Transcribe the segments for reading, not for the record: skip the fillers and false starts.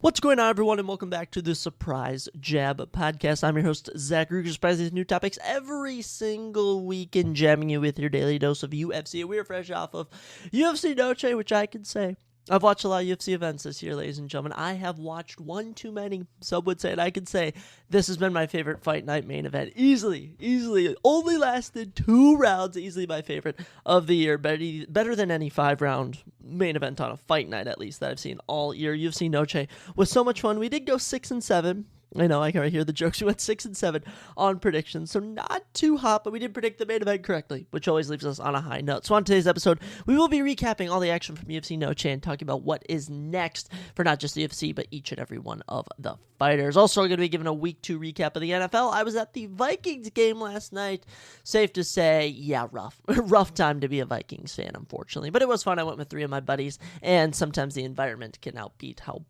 What's going on, everyone, and welcome back to the Surprise Jab Podcast. I'm your host, Zach Ruger, surprising with new topics every single week and jamming you with your daily dose of UFC. We are fresh off of UFC Noche, which I can say I've watched a lot of UFC events this year, ladies and gentlemen. I have watched one too many, some would say, and I can say this has been my favorite fight night main event. Easily. Only lasted 2 rounds, easily my favorite of the year. Better than any 5-round main event on a fight night, at least, that I've seen all year. UFC Noche was so much fun. We did go 6-7. I know, I can hear the jokes. We went 6-7 on predictions, so not too hot, but we did predict the main event correctly, which always leaves us on a high note. So on today's episode, we will be recapping all the action from UFC Noche and talking about what is next for not just the UFC, but each and every one of the fighters. Also, we're going to be giving a Week 2 recap of the NFL. I was at the Vikings game last night. Safe to say, yeah, rough. Rough time to be a Vikings fan, unfortunately. But it was fun. I went with 3 of my buddies, and sometimes the environment can outbeat how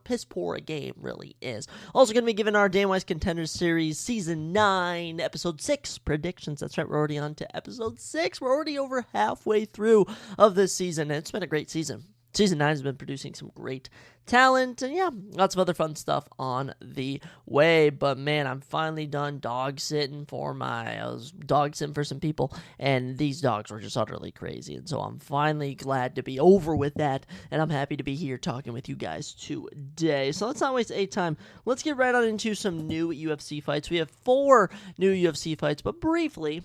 piss poor a game really is. Also going to be giving our Dana White's Contender Series Season 9, Episode 6 predictions. That's right, we're already on to Episode 6. We're already over halfway through of this season, and it's been a great season. Season 9 has been producing some great talent, and yeah, lots of other fun stuff on the way. But man, I'm finally done dog sitting I was dog sitting for some people, and these dogs were just utterly crazy. And so I'm finally glad to be over with that, and I'm happy to be here talking with you guys today. So let's not waste any time. Let's get right on into some new UFC fights. We have 4 new UFC fights, but briefly,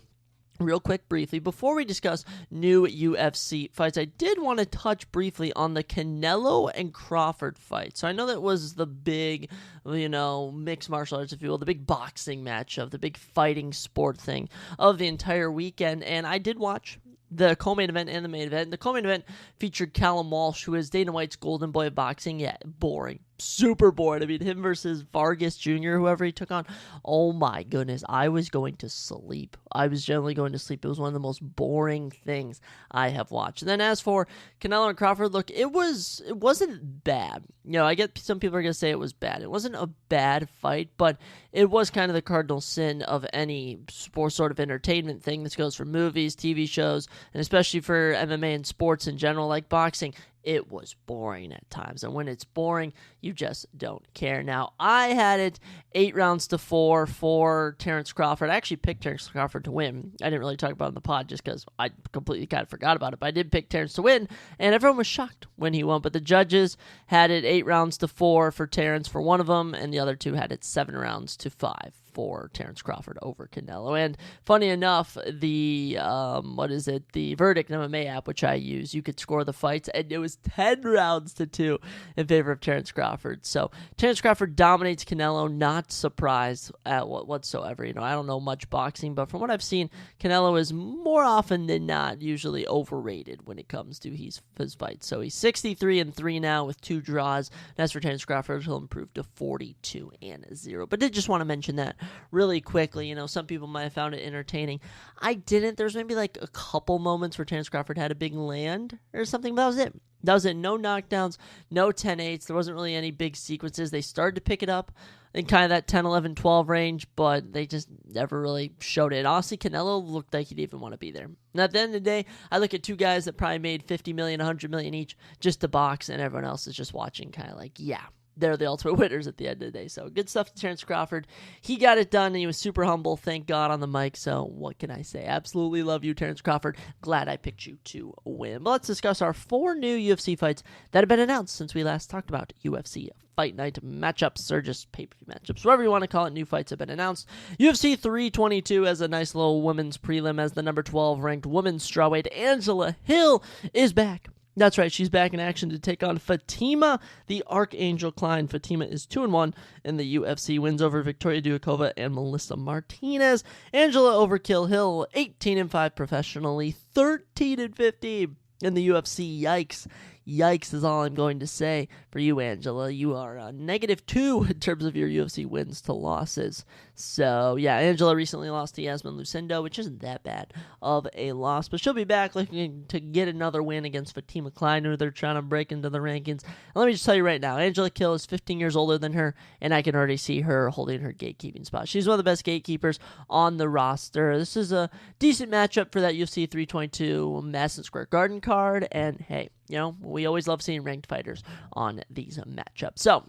before we discuss new UFC fights, I did want to touch briefly on the Canelo and Crawford fight. So I know that was the big, mixed martial arts, if you will, the big boxing match of the big fighting sport thing of the entire weekend. And I did watch the co-main event and the main event. The co-main event featured Callum Walsh, who is Dana White's golden boy of boxing. Yeah, boring. Super boring. I mean, him versus Vargas Jr., whoever he took on. Oh my goodness. I was going to sleep. I was generally going to sleep. It was one of the most boring things I have watched. And then as for Canelo and Crawford, look, it wasn't bad. I get some people are going to say it was bad. It wasn't a bad fight, but it was kind of the cardinal sin of any sport sort of entertainment thing. This goes for movies, TV shows, and especially for MMA and sports in general, like boxing. It was boring at times, and when it's boring, you just don't care. Now, I had it 8-4 for Terence Crawford. I actually picked Terence Crawford to win. I didn't really talk about it in the pod just because I completely kind of forgot about it, but I did pick Terence to win, and everyone was shocked when he won. But the judges had it 8-4 for Terence for one of them, and the other 2 had it 7-5 for Terence Crawford over Canelo. And funny enough, the Verdict MMA app, which I use, you could score the fights, and it was 10-2 in favor of Terence Crawford. So Terence Crawford dominates Canelo, not surprised at whatsoever. I don't know much boxing, but from what I've seen, Canelo is more often than not usually overrated when it comes to his fights. So he's 63-3 now with 2 draws. And as for Terence Crawford, he'll improve to 42-0. But did just want to mention that really quickly. Some people might have found it entertaining. I didn't. There's maybe like a couple moments where Terence Crawford had a big land or something, but that was it. That was it. No knockdowns, no 10-8s. There wasn't really any big sequences. They started to pick it up in kind of that 10, 11, 12 range, but they just never really showed it. And honestly, Canelo looked like he didn't even want to be there. And at the end of the day, I look at 2 guys that probably made $50 million, $100 million each just to box, and everyone else is just watching kind of like, yeah, they're the ultimate winners at the end of the day. So good stuff to Terence Crawford. He got it done, and he was super humble, thank God, on the mic. So what can I say? Absolutely love you, Terence Crawford. Glad I picked you to win. But let's discuss our 4 new UFC fights that have been announced since we last talked about UFC Fight Night matchups, or just pay-per-view matchups, whatever you want to call it. New fights have been announced. UFC 322 has a nice little women's prelim as the number 12 ranked women's strawweight Angela Hill is back. That's right, she's back in action to take on Fatima, the Archangel Klein. Fatima is 2-1 in the UFC, wins over Victoria Duakova and Melissa Martinez. Angela overkill Hill, 18-5 professionally, 13-15 in the UFC. Yikes. Yikes is all I'm going to say for you, Angela. You are -2 in terms of your UFC wins to losses. So, yeah, Angela recently lost to Yasmin Lucindo, which isn't that bad of a loss. But she'll be back looking to get another win against Fatima Klein, who they're trying to break into the rankings. And let me just tell you right now, Angela Hill is 15 years older than her, and I can already see her holding her gatekeeping spot. She's one of the best gatekeepers on the roster. This is a decent matchup for that UFC 322 Madison Square Garden card, and hey, we always love seeing ranked fighters on these matchups. So,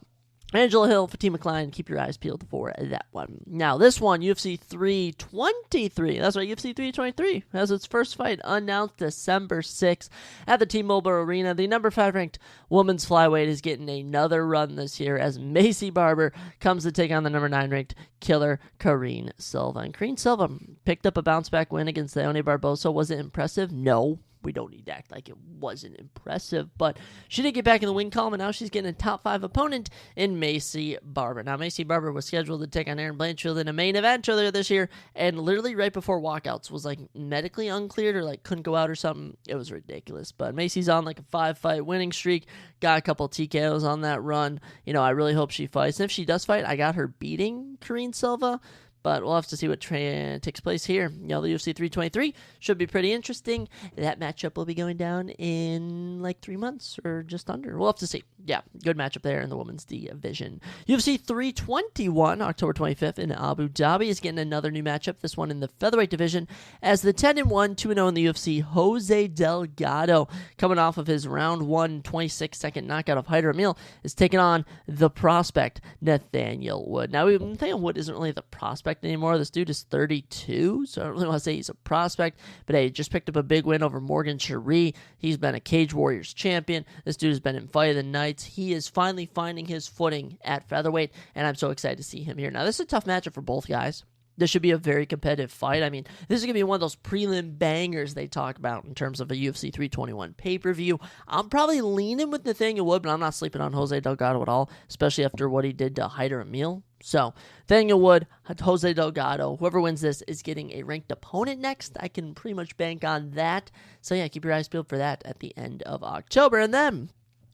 Angela Hill, Fatima Klein, keep your eyes peeled for that one. Now, this one, UFC 323. That's right, UFC 323 has its first fight announced December 6th at the T-Mobile Arena. The number 5 ranked women's flyweight is getting another run this year as Macy Barber comes to take on the number 9 ranked killer Karine Silva. And Karine Silva picked up a bounce-back win against Leone Barbosa. Was it impressive? No. We don't need to act like it wasn't impressive, but she did get back in the win column, and now she's getting a top 5 opponent in Macy Barber. Now, Macy Barber was scheduled to take on Erin Blanchfield in a main event earlier this year, and literally right before walkouts was medically uncleared or couldn't go out or something. It was ridiculous, but Macy's on a 5-fight winning streak, got a couple TKOs on that run. I really hope she fights, and if she does fight, I got her beating Karine Silva. But we'll have to see what takes place here. The UFC 323 should be pretty interesting. That matchup will be going down in 3 months or just under. We'll have to see. Yeah, good matchup there in the women's division. UFC 321, October 25th in Abu Dhabi, is getting another new matchup. This one in the featherweight division as the 10-1, 2-0 in the UFC, Jose Delgado, coming off of his round 1 26-second knockout of Hyder Emil, is taking on the prospect Nathaniel Wood. Now, Nathaniel Wood isn't really the prospect anymore. This dude is 32, so I don't really want to say he's a prospect, but hey, he just picked up a big win over Morgan Cherie. He's been a Cage Warriors champion. This dude has been in Fight of the Nights. He is finally finding his footing at featherweight, and I'm so excited to see him here. Now, this is a tough matchup for both guys. This should be a very competitive fight. I mean, this is going to be one of those prelim bangers they talk about in terms of a UFC 321 pay-per-view. I'm probably leaning with Nathaniel Wood, but I'm not sleeping on Jose Delgado at all, especially after what he did to Hyder Emil. So, Nathaniel Wood, Jose Delgado, whoever wins this is getting a ranked opponent next. I can pretty much bank on that. So, yeah, keep your eyes peeled for that at the end of October. And then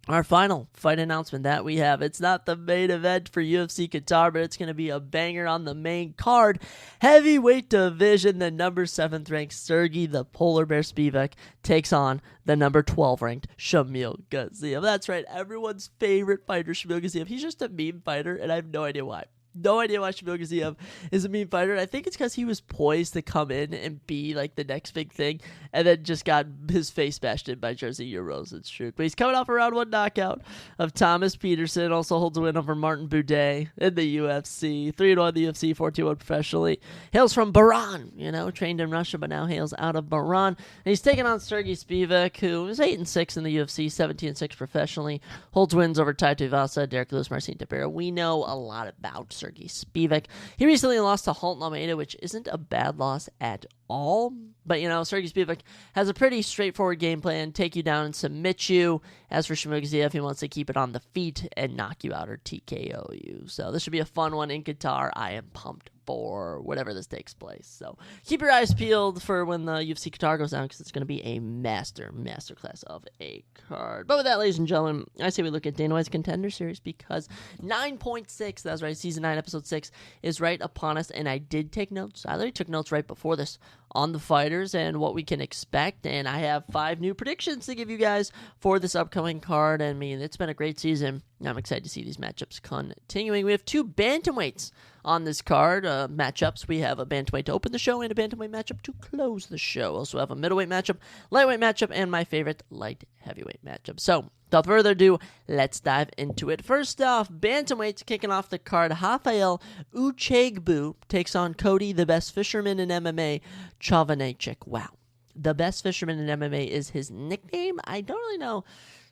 our final fight announcement that we have. It's not the main event for UFC Qatar, but it's going to be a banger on the main card. Heavyweight division, the number 7th ranked Sergey the Polar Bear Spivak takes on the number 12 ranked Shamil Gaziev. That's right, everyone's favorite fighter, Shamil Gaziev. He's just a meme fighter, and I have no idea why. No idea why Shamil Gaziev is a meme fighter. I think it's because he was poised to come in and be the next big thing, and then just got his face bashed in by Jerzy Rosenstruck. But he's coming off a round 1 knockout of Thomas Peterson. Also holds a win over Martin Boudet in the UFC. 3-1 in the UFC, 4-2-1 professionally. Hails from Bahrain, trained in Russia, but now hails out of Bahrain. And he's taking on Sergey Spivak, who is 8-6 in the UFC, 17-6 professionally. Holds wins over Tai Tuivasa, Derek Lewis, Marcin Tybura. We know a lot about Sergey Spivak. He recently lost to Halton Almeida, which isn't a bad loss at all. But, Sergey Spivak has a pretty straightforward game plan, take you down and submit you. As for Shamil Gaziev, he wants to keep it on the feet and knock you out or TKO you. So this should be a fun one in Qatar. I am pumped for whatever this takes place. So keep your eyes peeled for when the UFC Qatar goes down, because it's going to be a masterclass of a card. But with that, ladies and gentlemen, I say we look at Dana White's Contender Series, because 9.6, that's right, Season 9, Episode 6, is right upon us, and I did take notes. I literally took notes right before this on the fighters and what we can expect, and I have 5 new predictions to give you guys for this upcoming card. I mean, it's been a great season. I'm excited to see these matchups continuing. We have 2 bantamweights on this card matchups. We have a bantamweight to open the show and a bantamweight matchup to close the show. Also have a middleweight matchup, lightweight matchup, and my favorite light heavyweight matchup. So, without further ado, let's dive into it. First off, bantamweights kicking off the card. Rafael Uchegbu takes on Cody, the best fisherman in MMA, Chovanecek. Wow. The best fisherman in MMA is his nickname. I don't really know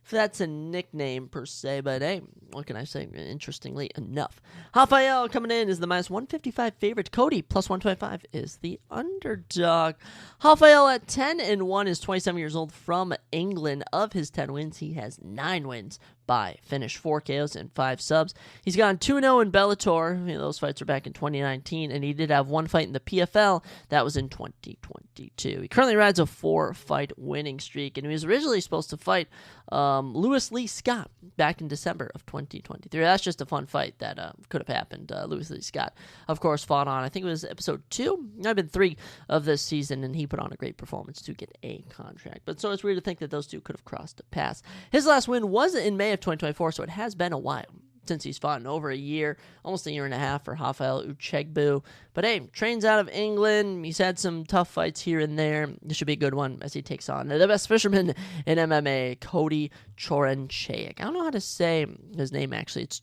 if that's a nickname per se, but hey, what can I say? Interestingly enough, Rafael coming in is the minus 155 favorite. Cody plus 125 is the underdog. Rafael at 10-1 is 27 years old from England. Of his 10 wins, he has 9 wins by finish, 4 KOs and 5 subs. He's gone 2-0 in Bellator. Those fights were back in 2019, and he did have 1 fight in the PFL. That was in 2022. He currently rides a 4-fight winning streak, and he was originally supposed to fight Lewis Lee Scott back in December of 2023. That's just a fun fight that could have happened. Lewis Lee Scott, of course, fought on, I think it was episode 2. I've been 3 of this season, and he put on a great performance to get a contract. But so it's weird to think that those two could have crossed paths. His last win was in May of 2024, so it has been a while. since he's fought in over a year, almost a year and a half for Rafael Uchegbu. But hey, trains out of England. He's had some tough fights here and there. This should be a good one as he takes on the best fisherman in MMA, Cody Choranchek. I don't know how to say his name, actually. It's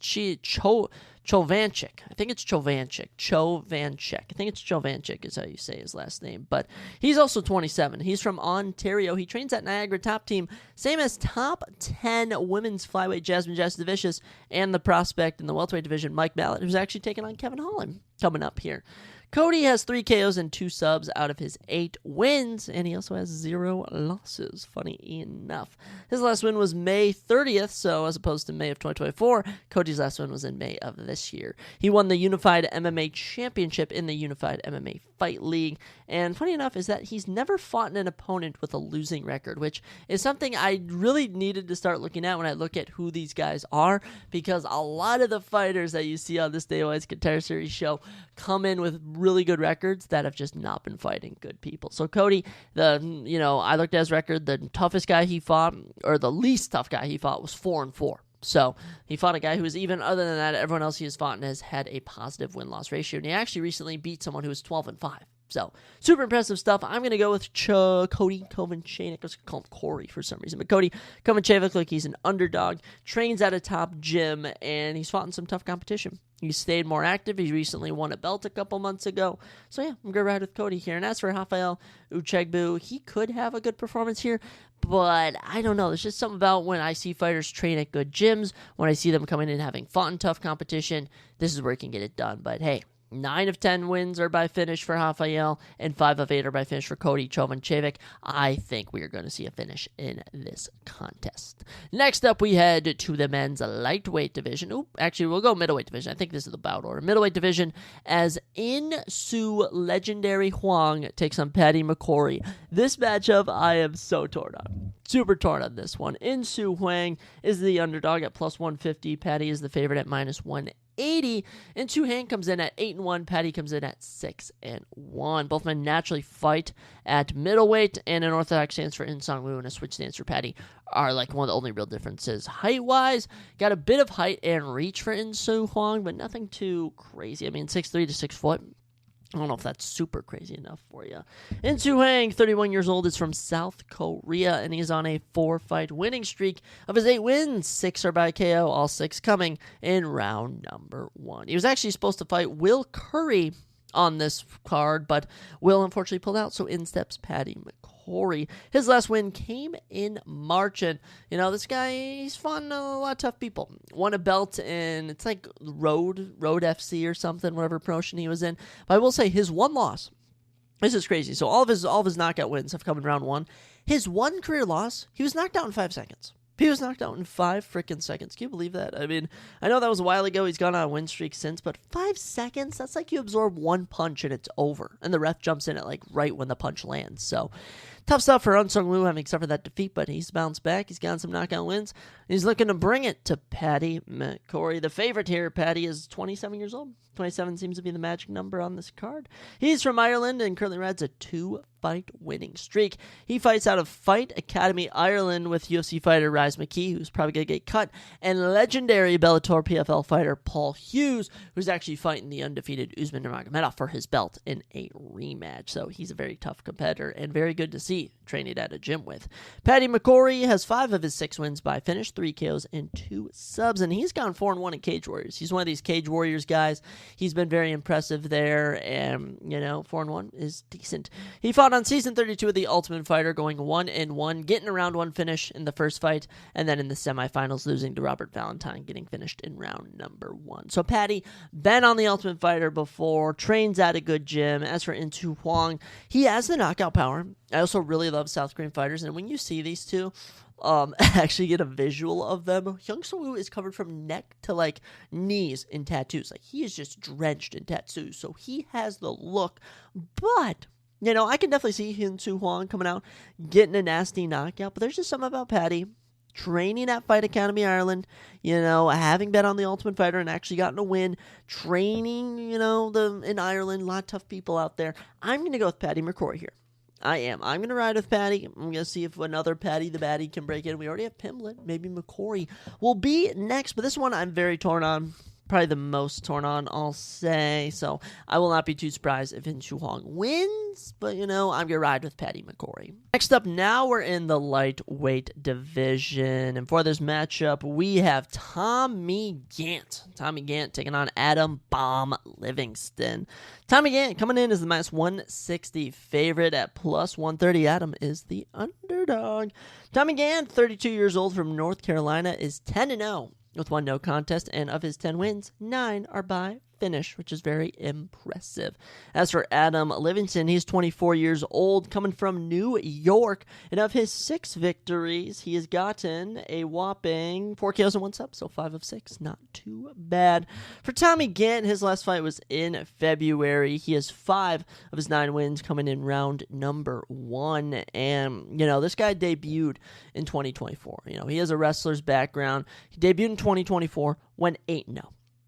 Chovanchik. I think it's Chovanchik. I think it's Chovanchik is how you say his last name. But he's also 27. He's from Ontario. He trains at Niagara Top Team, same as top 10 women's flyweight Jasmine Jasudavicius and the prospect in the welterweight division, Mike Mallet, who's actually taking on Kevin Holland coming up here. Cody has 3 KOs and 2 subs out of his 8 wins, and he also has 0 losses, funny enough. His last win was May 30th, so as opposed to May of 2024, Cody's last win was in May of this year. He won the Unified MMA Championship in the Unified MMA Fight League, and funny enough is that he's never fought an opponent with a losing record, which is something I really needed to start looking at when I look at who these guys are, because a lot of the fighters that you see on this DWCS Contender Series show come in with really good records that have just not been fighting good people. So Cody, I looked at his record. The toughest guy he fought, or the least tough guy he fought, was 4-4. So he fought a guy who was even. Other than that, everyone else he has fought has had a positive win-loss ratio, and he actually recently beat someone who was 12-5. So, super impressive stuff. I'm going to go with Cody Kovacevic. I was going to call him Corey for some reason. But Cody Kovacevic, like he's an underdog, trains at a top gym, and he's fought in some tough competition. He's stayed more active. He recently won a belt a couple months ago. So, yeah, I'm going to ride with Cody here. And as for Rafael Uchegbu, he could have a good performance here, but I don't know. There's just something about when I see fighters train at good gyms, when I see them coming in having fought in tough competition, this is where he can get it done. But, hey, 9 of 10 wins are by finish for Rafael, and 5 of 8 are by finish for Cody Chowanchevich. I think we are going to see a finish in this contest. Next up, we head to the men's lightweight division. Actually, we'll go middleweight division. I think this is the bout order. Middleweight division, as In-Soo Legendary Huang takes on Paddy McCrory. This matchup, I am so torn on. Super torn on this one. In-Soo Huang is the underdog at plus 150. Paddy is the favorite at minus 180. And Soo Huang comes in at 8-1. Paddy comes in at 6-1. Both men naturally fight at middleweight, and an orthodox stance for In Sung Woo and a switch stance for Paddy are like one of the only real differences. Height-wise, got a bit of height and reach for In-Soo Huang, but nothing too crazy. I mean, 6'3" to 6 foot. I don't know if that's super crazy enough for you. In-Soo Huang, 31 years old, is from South Korea, and he's on a 4-fight winning streak. Of his 8 wins, 6 are by KO, all 6 coming in round number 1. He was actually supposed to fight Will Curry on this card, but Will unfortunately pulled out, so in steps Paddy McCrory. His last win came in March, and this guy, he's fought a lot of tough people. Won a belt in, it's like Road FC or something, whatever promotion he was in. But I will say his one loss, this is crazy. So all of his knockout wins have come in round 1. His one career loss, he was knocked out in 5 seconds. He was knocked out in 5 freaking seconds. Can you believe that? I mean, I know that was a while ago. He's gone on a win streak since, but 5 seconds? That's like you absorb one punch and it's over. And the ref jumps in at right when the punch lands. So, tough stuff for In Sung Woo having suffered that defeat, but he's bounced back. He's gotten some knockout wins. He's looking to bring it to Paddy McCrory. The favorite here, Paddy, is 27 years old. 27 seems to be the magic number on this card. He's from Ireland and currently rides a 2-fight winning streak. He fights out of Fight Academy Ireland with UFC fighter Rise McKee, who's probably going to get cut, and legendary Bellator PFL fighter Paul Hughes, who's actually fighting the undefeated Usman Nurmagomedov for his belt in a rematch. So he's a very tough competitor and very good to see training at a gym with. Paddy McCrory has 5 of his 6 wins by finish, 3 KOs and 2 subs, and he's gone 4-1 in Cage Warriors. He's one of these Cage Warriors guys. He's been very impressive there, and 4-1 is decent. He fought on season 32 of The Ultimate Fighter, going 1-1, getting a round 1 finish in the first fight, and then in the semifinals losing to Robert Valentine, getting finished in round number 1. So Paddy, been on The Ultimate Fighter before, trains at a good gym. As for In-Soo Huang, he has the knockout power. I also really love South Korean fighters, and when you see these two, actually get a visual of them, In Sung Woo is covered from neck to knees in tattoos. He is just drenched in tattoos, so he has the look. But I can definitely see In-Soo Huang coming out, getting a nasty knockout. But there's just something about Paddy training at Fight Academy Ireland, having been on The Ultimate Fighter and actually gotten a win, training, in Ireland, a lot of tough people out there. I'm going to go with Paddy McCrory here. I'm going to ride with Patty. I'm going to see if another Patty the Batty can break in. We already have Pimblett. Maybe McCory will be next. But this one I'm very torn on. Probably the most torn on, I'll say. So I will not be too surprised if Hin Shu Hong wins. But, I'm going to ride with Patty McCory. Next up, now we're in the lightweight division. And for this matchup, we have Tommy Gant. Tommy Gant taking on Adam Bomb Livingston. Tommy Gant coming in as the minus 160 favorite at plus 130. Adam is the underdog. Tommy Gant, 32 years old from North Carolina, is 10-0. With 1 no contest, and of his 10 wins, 9 are by finish, which is very impressive. As for Adam Livingston, he's 24 years old, coming from New York, and of his 6 victories, he has gotten a whopping 4 KOs and 1 sub, so 5 of 6, not too bad. For Tommy Gant, his last fight was in February. He has 5 of his 9 wins coming in round number 1, and, this guy debuted in 2024. He has a wrestler's background. He debuted in 2024, went 8-0.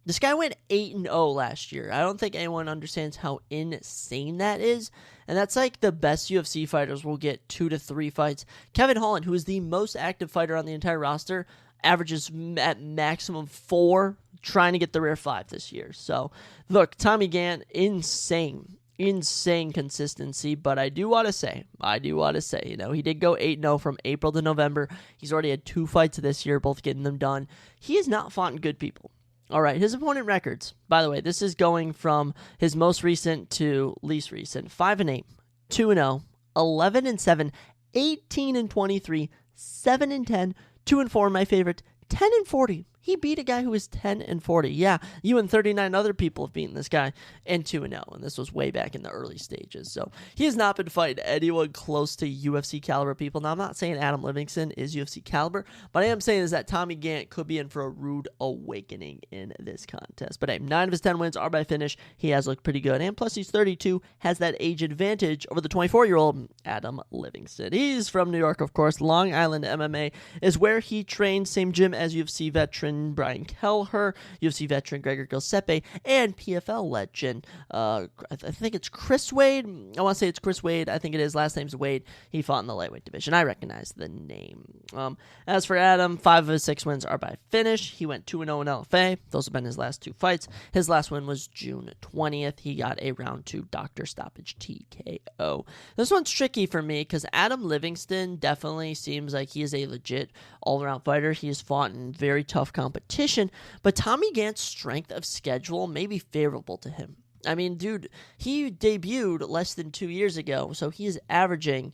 This guy went 8-0 last year. I don't think anyone understands how insane that is. And that's like the best UFC fighters will get 2 to 3 fights. Kevin Holland, who is the most active fighter on the entire roster, averages at maximum 4, trying to get the rare 5 this year. So, look, Tommy Gant, insane consistency, but I do want to say, he did go 8-0 from April to November. He's already had 2 fights this year, both getting them done. He has not fought in good people. All right, his opponent records, by the way, this is going from his most recent to least recent. 5-8, 2-0, 11-7, 18-23, 7-10, 2-4, my favorite, 10-40. He beat a guy who was 10-40. Yeah, you and 39 other people have beaten this guy, and 2-0, and this was way back in the early stages. So he has not been fighting anyone close to UFC caliber people. Now, I'm not saying Adam Livingston is UFC caliber, but I am saying is that Tommy Gant could be in for a rude awakening in this contest. But hey, 9 of his 10 wins are by finish. He has looked pretty good, and plus he's 32, has that age advantage over the 24-year-old Adam Livingston. He's from New York, of course. Long Island MMA is where he trains, same gym as UFC veteran Brian Kelleher, UFC veteran Gregor Giuseppe, and PFL legend, I think it's Chris Wade. I want to say it's Chris Wade. I think it is. Last name's Wade. He fought in the lightweight division. I recognize the name. As for Adam, 5 of his 6 wins are by finish. He went 2-0 in LFA. Those have been his last 2 fights. His last win was June 20th. He got a round 2 doctor stoppage TKO. This one's tricky for me because Adam Livingston definitely seems like he is a legit all-around fighter. He has fought in very tough competition, but Tommy Gant's strength of schedule may be favorable to him. I mean, dude, he debuted less than 2 years ago, so he is averaging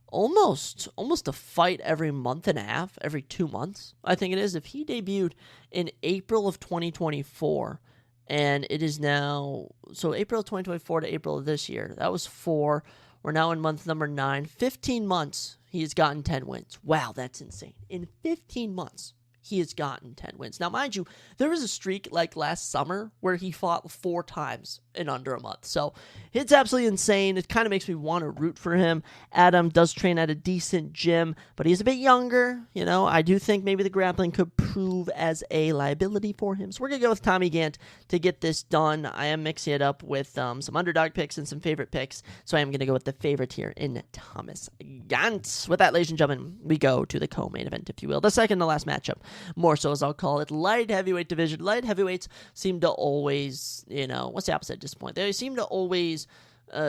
almost a fight every month and a half, every 2 months, I think it is. If he debuted in April of 2024, and it is now, so April of 2024 to April of this year, that was 4. We're now in month number 9. 15 months, he has gotten 10 wins. Wow, that's insane. In 15 months, he has gotten 10 wins. Now, mind you, there was a streak like last summer where he fought 4 times in under a month. So it's absolutely insane. It kind of makes me want to root for him. Adam does train at a decent gym, but he's a bit younger. I do think maybe the grappling could prove as a liability for him. So we're going to go with Tommy Gant to get this done. I am mixing it up with some underdog picks and some favorite picks. So I am going to go with the favorite here in Thomas Gant. With that, ladies and gentlemen, we go to the co-main event, if you will. The second to last matchup. More so, as I'll call it, light heavyweight division. Light heavyweights seem to always, what's the opposite at this point? They seem to always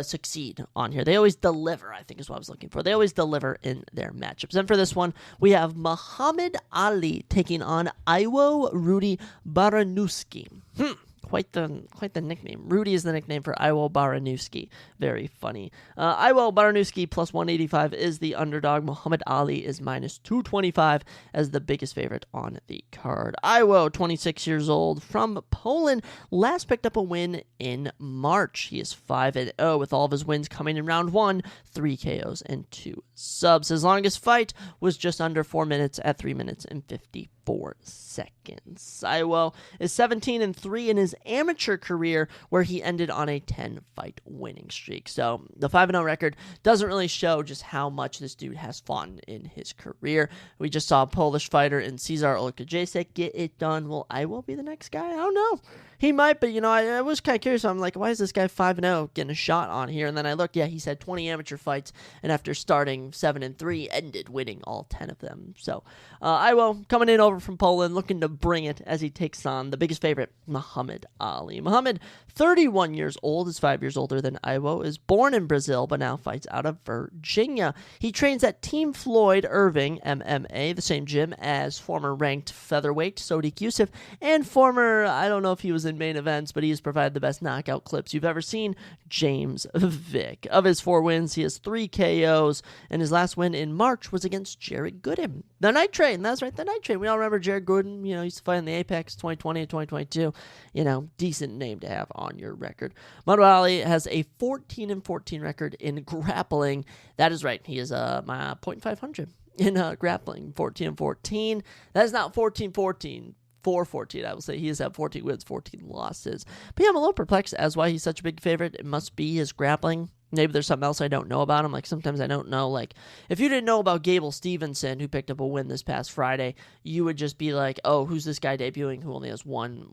succeed on here. They always deliver, I think is what I was looking for. They always deliver in their matchups. And for this one, we have Muhammad Ali taking on Iwo Rudy Baranowski. Quite the nickname. Rudy is the nickname for Iwo Baranowski. Very funny. Iwo Baranowski plus 185 is the underdog. Muhammad Ali is minus 225 as the biggest favorite on the card. Iwo, 26 years old, from Poland, last picked up a win in March. He is 5-0 with all of his wins coming in round 1, 3 KOs and 2 subs. His longest fight was just under 4 minutes at 3 minutes and 55 4 seconds. Iwo is 17-3 in his amateur career, where he ended on a 10-fight winning streak. So the 5-0 record doesn't really show just how much this dude has fought in his career. We just saw a Polish fighter in Cezar Olkajacek get it done. Will Iwo be the next guy? I don't know. He might, but, I was kind of curious. I'm like, why is this guy 5-0 getting a shot on here? And then I looked, he's had 20 amateur fights, and after starting 7-3, ended winning all 10 of them. So, Iwo coming in over from Poland, looking to bring it as he takes on the biggest favorite, Muhammad Ali. Muhammad, 31 years old, is 5 years older than Iwo, is born in Brazil, but now fights out of Virginia. He trains at Team Floyd Irving MMA, the same gym as former ranked featherweight Sodiq Yusuff, and former, I don't know if he was in main events, but he has provided the best knockout clips you've ever seen, James Vick. Of his 4 wins, he has 3 KOs, and his last win in March was against Jared Gooden. The Night Train, that's right, the Night Train. We all remember Jared Gooden, he used to fight in the Apex 2020 and 2022. Decent name to have on your record. Muhammad Ali has a 14-14 record in grappling. That is right, he is my .500 in grappling, 14-14. That is not 14-14. 4-14, I will say. He has had 14 wins, 14 losses. But I'm a little perplexed as why he's such a big favorite. It must be his grappling. Maybe there's something else I don't know about him. Like, sometimes I don't know. Like, if you didn't know about Gable Stevenson, who picked up a win this past Friday, you would just be like, oh, who's this guy debuting who only has one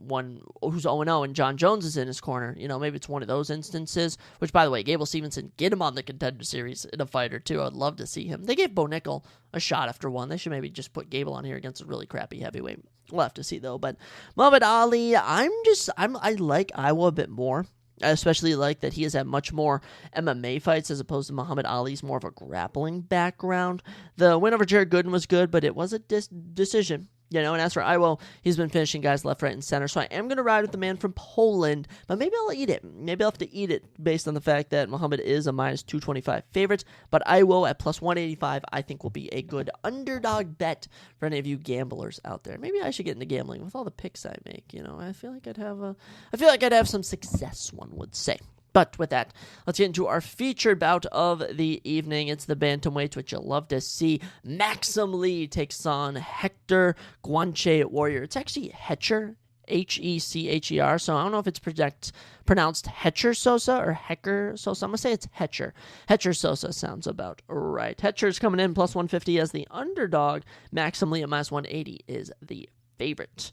who's 0-0, and John Jones is in his corner. Maybe it's one of those instances. Which, by the way, Gable Stevenson, get him on the Contender Series in a fight or two. I'd love to see him. They gave Bo Nickel a shot after one. They should maybe just put Gable on here against a really crappy heavyweight. We'll have to see, though. But Muhammad Ali, I like Iwo a bit more. I especially like that he has had much more MMA fights as opposed to Muhammad Ali's more of a grappling background. The win over Jared Gooden was good, but it was a decision. And as for Iwo, he's been finishing guys left, right, and center. So I am going to ride with the man from Poland, but maybe I'll eat it. Maybe I'll have to eat it based on the fact that Muhammad is a -225 favorite. But Iwo at +185, I think will be a good underdog bet for any of you gamblers out there. Maybe I should get into gambling with all the picks I make. I feel like I'd have some success, one would say. But with that, let's get into our featured bout of the evening. It's the bantamweight, which you'll love to see. Maxim Lee takes on Hector Guanche Warrior. It's actually Hecher, Hecher, so I don't know if it's pronounced Hecher Sosa or Hecker Sosa. I'm going to say it's Hecher. Hecher Sosa sounds about right. Hecher's coming in +150 as the underdog. Maxim Lee at -180 is the favorite.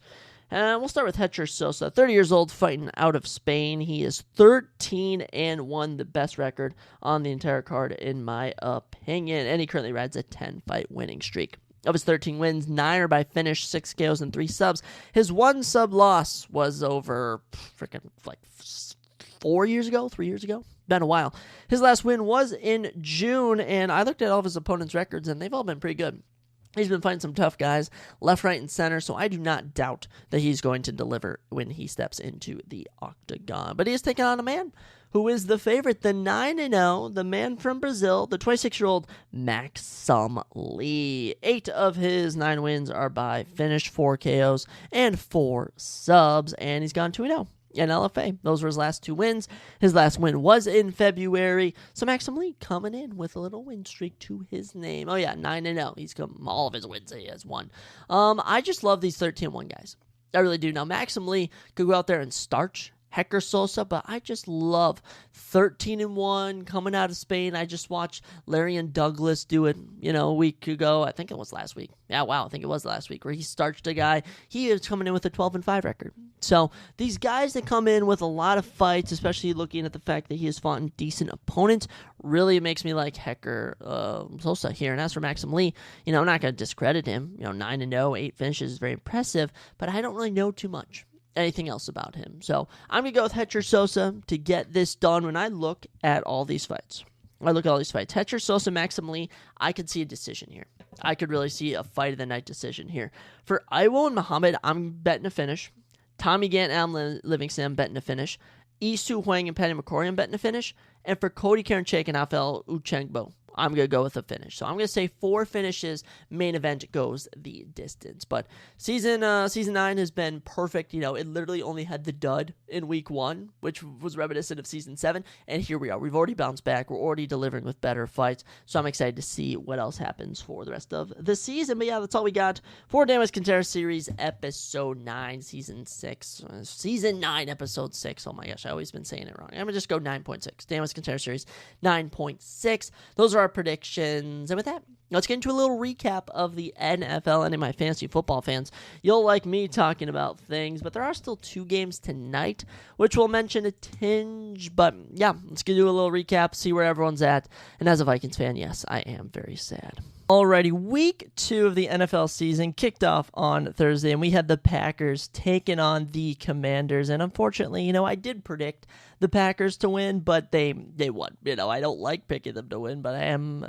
We'll start with Hecher Sosa, 30 years old, fighting out of Spain. He is 13-1, the best record on the entire card, in my opinion, and he currently rides a 10-fight winning streak. Of his 13 wins, 9 are by finish, 6 KOs, and 3 subs. His 1 sub loss was over 4 years ago, 3 years ago. Been a while. His last win was in June, and I looked at all of his opponents' records, and they've all been pretty good. He's been fighting some tough guys, left, right, and center, so I do not doubt that he's going to deliver when he steps into the octagon. But he is taking on a man who is the favorite, the 9-0, the man from Brazil, the 26-year-old Maxim Lee. 8 of his 9 wins are by finish, 4 KOs, and 4 subs, and he's gone 2-0. In LFA. Those were his last 2 wins. His last win was in February. So Maxim Lee coming in with a little win streak to his name. Oh yeah, 9-0. He's come all of his wins he has won. I just love these 13-1 guys. I really do. Now Maxim Lee could go out there and starch Hector Sosa, but I just love 13-1 coming out of Spain. I just watched Larian Douglas do it, a week ago. I think it was last week. Yeah, wow, I think it was last week where he starched a guy. He is coming in with a 12-5 record. So these guys that come in with a lot of fights, especially looking at the fact that he has fought in decent opponents, really makes me like Hector Sosa here. And as for Maxim Lee, I'm not going to discredit him. 9-0, 8 finishes is very impressive, but I don't really know too much anything else about him. So I'm going to go with Hector Sosa to get this done. When I look at all these fights, Hector Sosa, Maxim Lee, I could see a decision here. I could really see a fight of the night decision here. For Iwo and Muhammad, I'm betting a finish. Tommy Gant, Alan Livingston, I'm betting a finish. Isu Huang and Patty McCrory, I'm betting a finish. And for Cody Karanchak and Rafael Uchengbo, I'm going to go with a finish. So I'm going to say 4 finishes, main event goes the distance. But season 9 has been perfect. You know, it literally only had the dud in week 1, which was reminiscent of season 7. And here we are. We've already bounced back. We're already delivering with better fights. So I'm excited to see what else happens for the rest of the season. But yeah, that's all we got for DWCS Contender Series episode 9, season 6. Season 9, episode 6. Oh my gosh, I've always been saying it wrong. I'm going to just go 9.6. DWCS Contender Series 9.6. Those are our predictions. And with that, let's get into a little recap of the NFL. Any of my fantasy football fans, you'll like me talking about things, but there are still 2 games tonight, which we'll mention a tinge. But yeah, let's do a little recap, see where everyone's at. And as a Vikings fan, yes, I am very sad. Alrighty, week 2 of the NFL season kicked off on Thursday, and we had the Packers taking on the Commanders. And unfortunately, you know, I did predict the Packers to win, but they won. You know, I don't like picking them to win, but I am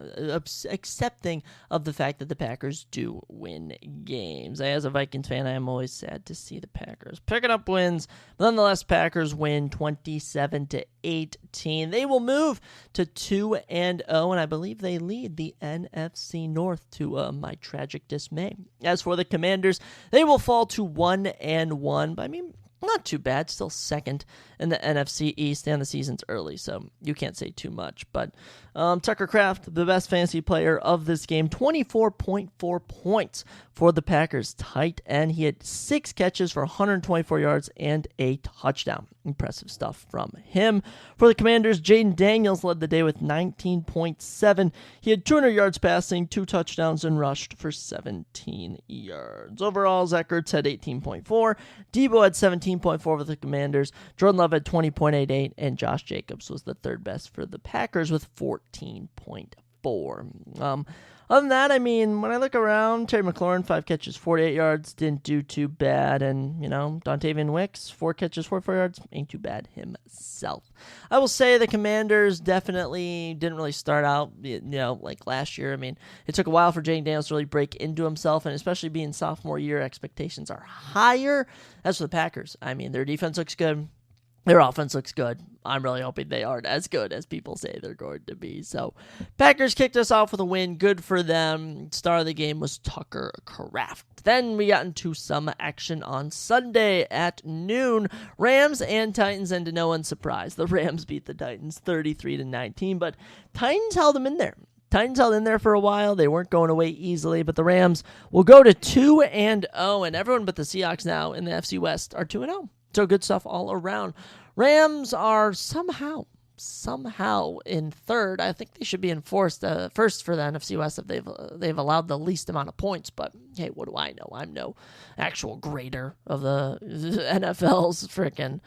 accepting of the fact that the Packers do win games. As a Vikings fan, I am always sad to see the Packers picking up wins. But nonetheless, Packers win 27-18. They will move to 2-0, and I believe they lead the NFC North to my tragic dismay. As for the Commanders, they will fall to 1-1. But I mean, not too bad, still second in the NFC East, and the season's early, so you can't say too much. But Tucker Kraft, the best fantasy player of this game, 24.4 points for the Packers tight end. He had 6 catches for 124 yards and a touchdown. Impressive stuff from him. For the Commanders, Jaden Daniels led the day with 19.7. He had 200 yards passing, 2 touchdowns, and rushed for 17 yards. Overall, Zach Ertz had 18.4. Debo had 17.4 for the Commanders. Jordan Love had 20.88, and Josh Jacobs was the third best for the Packers with 14.4. Other than that, I mean, when I look around, Terry McLaurin, 5 catches, 48 yards, didn't do too bad. And, you know, Dontavian Wicks, 4 catches, 44 yards, ain't too bad himself. I will say the Commanders definitely didn't really start out, you know, like last year. I mean, it took a while for Jaden Daniels to really break into himself, and especially being sophomore year, expectations are higher. As for the Packers, I mean, their defense looks good. Their offense looks good. I'm really hoping they aren't as good as people say they're going to be. So, Packers kicked us off with a win. Good for them. Star of the game was Tucker Kraft. Then we got into some action on Sunday at noon. Rams and Titans, and to no one's surprise, the Rams beat the Titans 33-19, but Titans held them in there. Titans held in there for a while. They weren't going away easily, but the Rams will go to 2-0, and everyone but the Seahawks now in the NFC West are 2-0. So good stuff all around. Rams are somehow in third. I think they should be in first for the NFC West if they've allowed the least amount of points. But hey, what do I know? I'm no actual grader of the NFL's freaking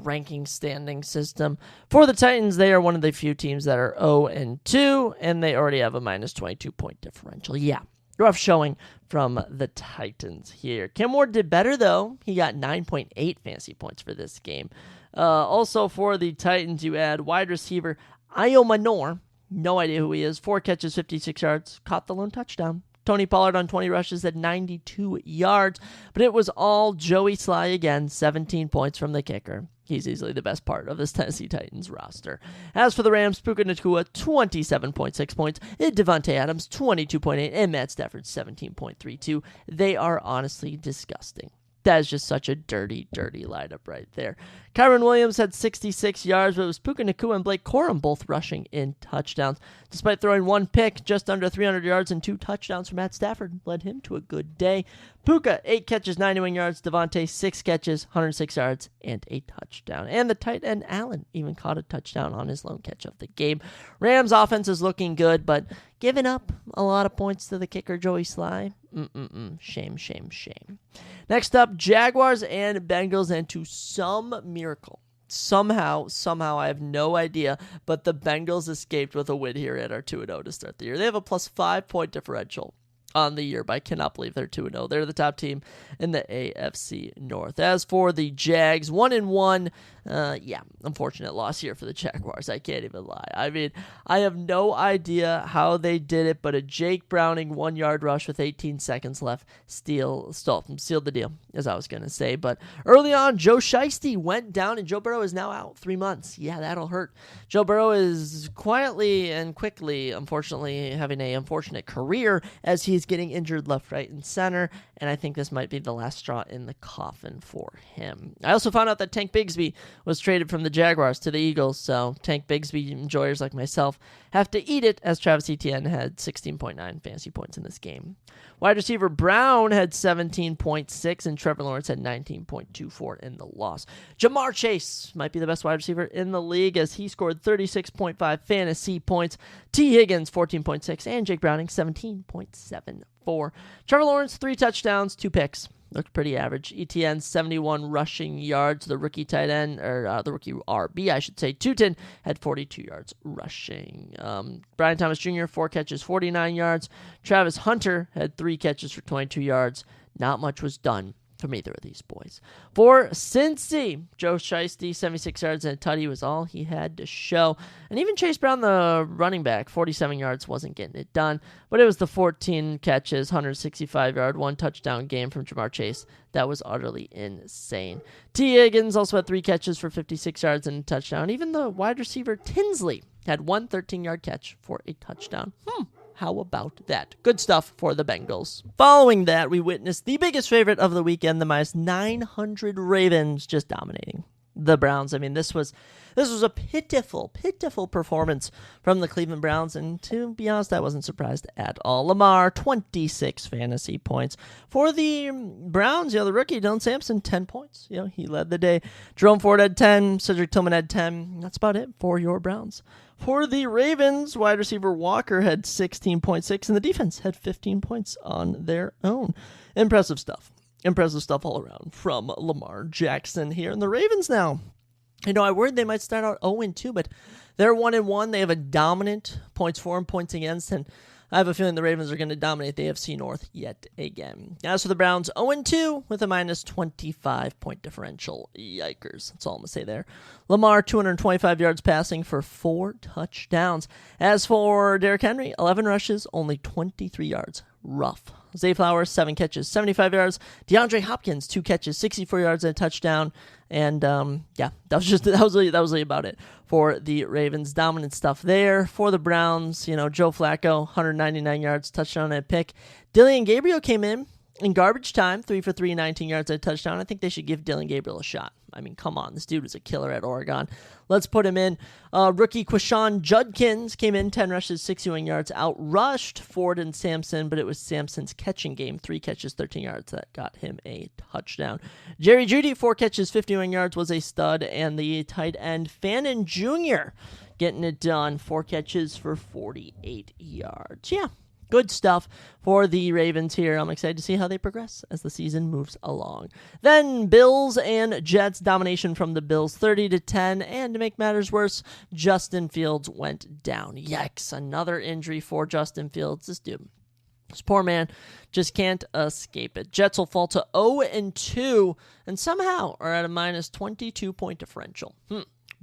ranking standing system. For the Titans, they are one of the few teams that are 0-2, and they already have a minus 22 point differential. Yeah. Rough showing from the Titans here. Cam Ward did better, though. He got 9.8 fantasy points for this game. Also, for the Titans, you add wide receiver Io Manor. No idea who he is. 4 catches, 56 yards. Caught the lone touchdown. Tony Pollard on 20 rushes at 92 yards. But it was all Joey Sly again. 17 points from the kicker. He's easily the best part of this Tennessee Titans roster. As for the Rams, Puka Nacua, 27.6 points. Devontae Adams, 22.8. And Matt Stafford, 17.32. They are honestly disgusting. That is just such a dirty, dirty lineup right there. Kyron Williams had 66 yards, but it was Puka Nacua and Blake Corum both rushing in touchdowns. Despite throwing 1 pick, just under 300 yards and 2 touchdowns for Matt Stafford led him to a good day. Puka, 8 catches, 91 yards. Devontae, 6 catches, 106 yards, and a touchdown. And the tight end Allen even caught a touchdown on his lone catch of the game. Rams offense is looking good, but giving up a lot of points to the kicker, Joey Sly. Shame, shame, shame. Next up, Jaguars and Bengals, and to some miracle, somehow, I have no idea, but the Bengals escaped with a win here at our 2-0 to start the year. They have a plus 5 point differential on the year, but I cannot believe they're 2-0. They're the top team in the AFC North. As for the Jags, 1-1. Unfortunate loss here for the Jaguars. I can't even lie. I mean, I have no idea how they did it, but a Jake Browning 1-yard rush with 18 seconds left sealed the deal, as I was going to say. But early on, Joe Shiesty went down, and Joe Burrow is now out 3 months. Yeah, that'll hurt. Joe Burrow is quietly and quickly, unfortunately, having an unfortunate career as he's getting injured left, right, and center, and I think this might be the last straw in the coffin for him. I also found out that Tank Bigsby was traded from the Jaguars to the Eagles, so Tank Bigsby enjoyers like myself have to eat it, as Travis Etienne had 16.9 fantasy points in this game. Wide receiver Brown had 17.6, and Trevor Lawrence had 19.24 in the loss. Jamar Chase might be the best wide receiver in the league, as he scored 36.5 fantasy points. T. Higgins, 14.6, and Jake Browning, 17.74. Trevor Lawrence, 3 touchdowns, 2 picks. Looked pretty average. ETN, 71 rushing yards. The rookie tight end, or the rookie RB, I should say, Tootin, had 42 yards rushing. Brian Thomas Jr., 4 catches, 49 yards. Travis Hunter had 3 catches for 22 yards. Not much was done from either of these boys. For Cincy, Joe Shiesty, 76 yards and a tutty was all he had to show. And even Chase Brown, the running back, 47 yards, wasn't getting it done. But it was the 14 catches, 165-yard, 1 touchdown game from Jamar Chase that was utterly insane. T. Higgins also had 3 catches for 56 yards and a touchdown. Even the wide receiver Tinsley had 1 13-yard catch for a touchdown. How about that? Good stuff for the Bengals. Following that, we witnessed the biggest favorite of the weekend, the minus 900 Ravens, just dominating the Browns. I mean, this was a pitiful performance from the Cleveland Browns, and to be honest, I wasn't surprised at all. Lamar, 26 fantasy points. For the Browns, the rookie, Dylan Sampson, 10 points. He led the day. Jerome Ford had 10. Cedric Tillman had 10. That's about it for your Browns. For the Ravens, wide receiver Walker had 16.6, and the defense had 15 points on their own. Impressive stuff all around from Lamar Jackson here. And the Ravens now, I worried they might start out 0-2, but they're 1-1. They have a dominant points for and points against, and I have a feeling the Ravens are going to dominate the AFC North yet again. As for the Browns, 0-2 with a minus 25-point differential. Yikers. That's all I'm going to say there. Lamar, 225 yards passing for 4 touchdowns. As for Derrick Henry, 11 rushes, only 23 yards. Rough. Zay Flowers, 7 catches, 75 yards. DeAndre Hopkins, 2 catches, 64 yards and a touchdown. And that was really about it for the Ravens. Dominant stuff there. For the Browns, Joe Flacco, 199 yards, touchdown and a pick. Dylan Gabriel came in garbage time, 3 for 3, 19 yards and a touchdown. I think they should give Dylan Gabriel a shot. I mean, come on. This dude was a killer at Oregon. Let's put him in. Rookie Quashon Judkins came in, 10 rushes, 61 yards, outrushed Ford and Sampson, but it was Sampson's catching game, 3 catches, 13 yards, that got him a touchdown. Jerry Jeudy, 4 catches, 51 yards, was a stud, and the tight end Fannin Jr. getting it done, 4 catches for 48 yards. Yeah. Good stuff for the Ravens here. I'm excited to see how they progress as the season moves along. Then Bills and Jets, domination from the Bills, 30-10. And to make matters worse, Justin Fields went down. Yikes, another injury for Justin Fields. This poor man just can't escape it. Jets will fall to 0-2 and somehow are at a minus 22-point differential.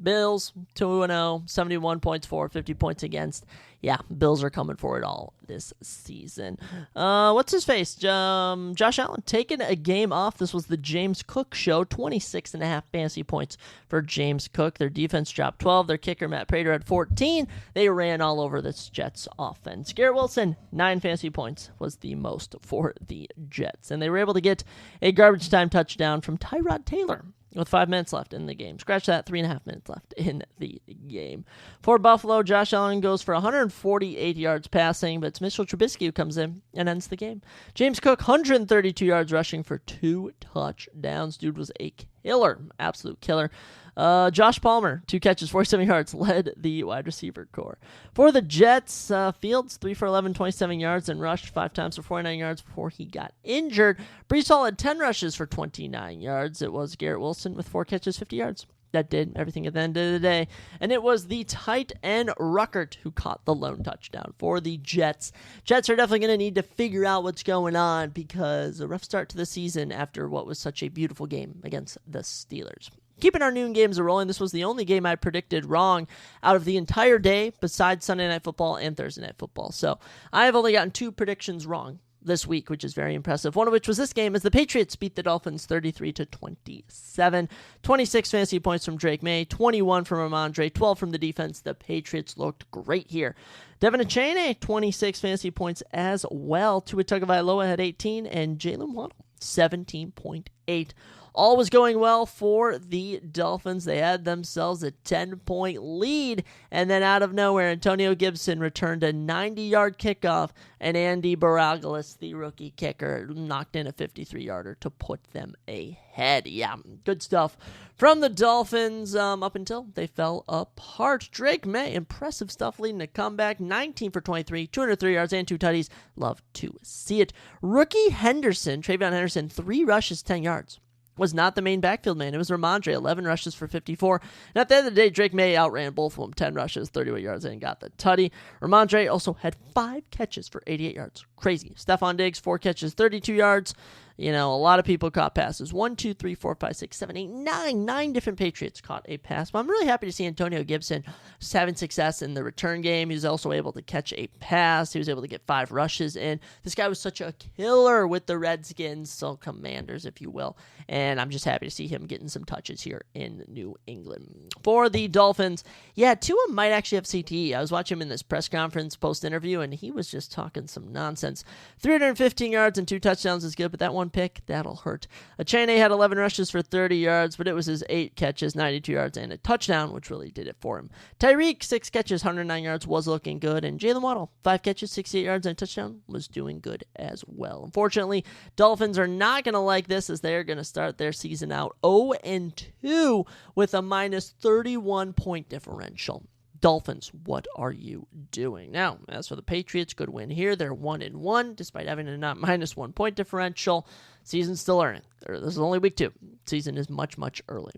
Bills, 2-0, 71 points for, 50 points against. Yeah, Bills are coming for it all this season. What's his face? Josh Allen taking a game off. This was the James Cook show. 26.5 fantasy points for James Cook. Their defense dropped 12. Their kicker, Matt Prater, had 14. They ran all over this Jets offense. Garrett Wilson, 9 fantasy points was the most for the Jets. And they were able to get a garbage time touchdown from Tyrod Taylor with 5 minutes left in the game. Scratch that, 3.5 minutes left in the game. For Buffalo, Josh Allen goes for 148 yards passing, but it's Mitchell Trubisky who comes in and ends the game. James Cook, 132 yards rushing for 2 touchdowns. Dude was a killer, absolute killer. Josh Palmer, 2 catches, 47 yards, led the wide receiver core. For the Jets, Fields, 3 for 11, 27 yards, and rushed 5 times for 49 yards before he got injured. Breece Hall had 10 rushes for 29 yards. It was Garrett Wilson with 4 catches, 50 yards. that did everything at the end of the day. And it was the tight end Ruckert who caught the lone touchdown for the Jets. Jets are definitely going to need to figure out what's going on because a rough start to the season after what was such a beautiful game against the Steelers. Keeping our noon games rolling, this was the only game I predicted wrong out of the entire day besides Sunday Night Football and Thursday Night Football. So I have only gotten 2 predictions wrong this week, which is very impressive. One of which was this game as the Patriots beat the Dolphins 33-27. 26 fantasy points from Drake May, 21 from Ramondre, 12 from the defense. The Patriots looked great here. Devin Achane, 26 fantasy points as well. Tua Tagovailoa had 18, and Jalen Waddle, 17.8. All was going well for the Dolphins. They had themselves a 10-point lead, and then out of nowhere, Antonio Gibson returned a 90-yard kickoff, and Andy Baragalis, the rookie kicker, knocked in a 53-yarder to put them ahead. Yeah, good stuff from the Dolphins up until they fell apart. Drake May, impressive stuff leading a comeback, 19 for 23, 203 yards and 2 tutties. Love to see it. Rookie Henderson, Travion Henderson, 3 rushes, 10 yards. Was not the main backfield man. It was Ramondre, 11 rushes for 54. And at the end of the day, Drake May outran both of them, 10 rushes, 31 yards, and got the tutty. Ramondre also had 5 catches for 88 yards. Crazy. Stephon Diggs, 4 catches, 32 yards. You know, a lot of people caught passes. 1, 2, 3, 4, 5, 6, 7, 8, 9. 9 different Patriots caught a pass. But I'm really happy to see Antonio Gibson just having success in the return game. He was also able to catch a pass. He was able to get 5 rushes in. This guy was such a killer with the Redskins, so Commanders, if you will. And I'm just happy to see him getting some touches here in New England. For the Dolphins, yeah, Tua might actually have CTE. I was watching him in this press conference post-interview, and he was just talking some nonsense. 315 yards and 2 touchdowns is good, but that one pick, that'll hurt. Achane had 11 rushes for 30 yards, but it was his 8 catches, 92 yards, and a touchdown, which really did it for him. Tyreek, 6 catches, 109 yards, was looking good, and Jalen Waddle, 5 catches, 68 yards, and a touchdown, was doing good as well. Unfortunately, Dolphins are not going to like this as they're going to start their season out 0-2 with a minus 31-point differential. Dolphins, what are you doing? Now, as for the Patriots, good win here. They're 1-1, despite having a not minus 1 point differential. Season's still early. This is only week 2. Season is much, much early.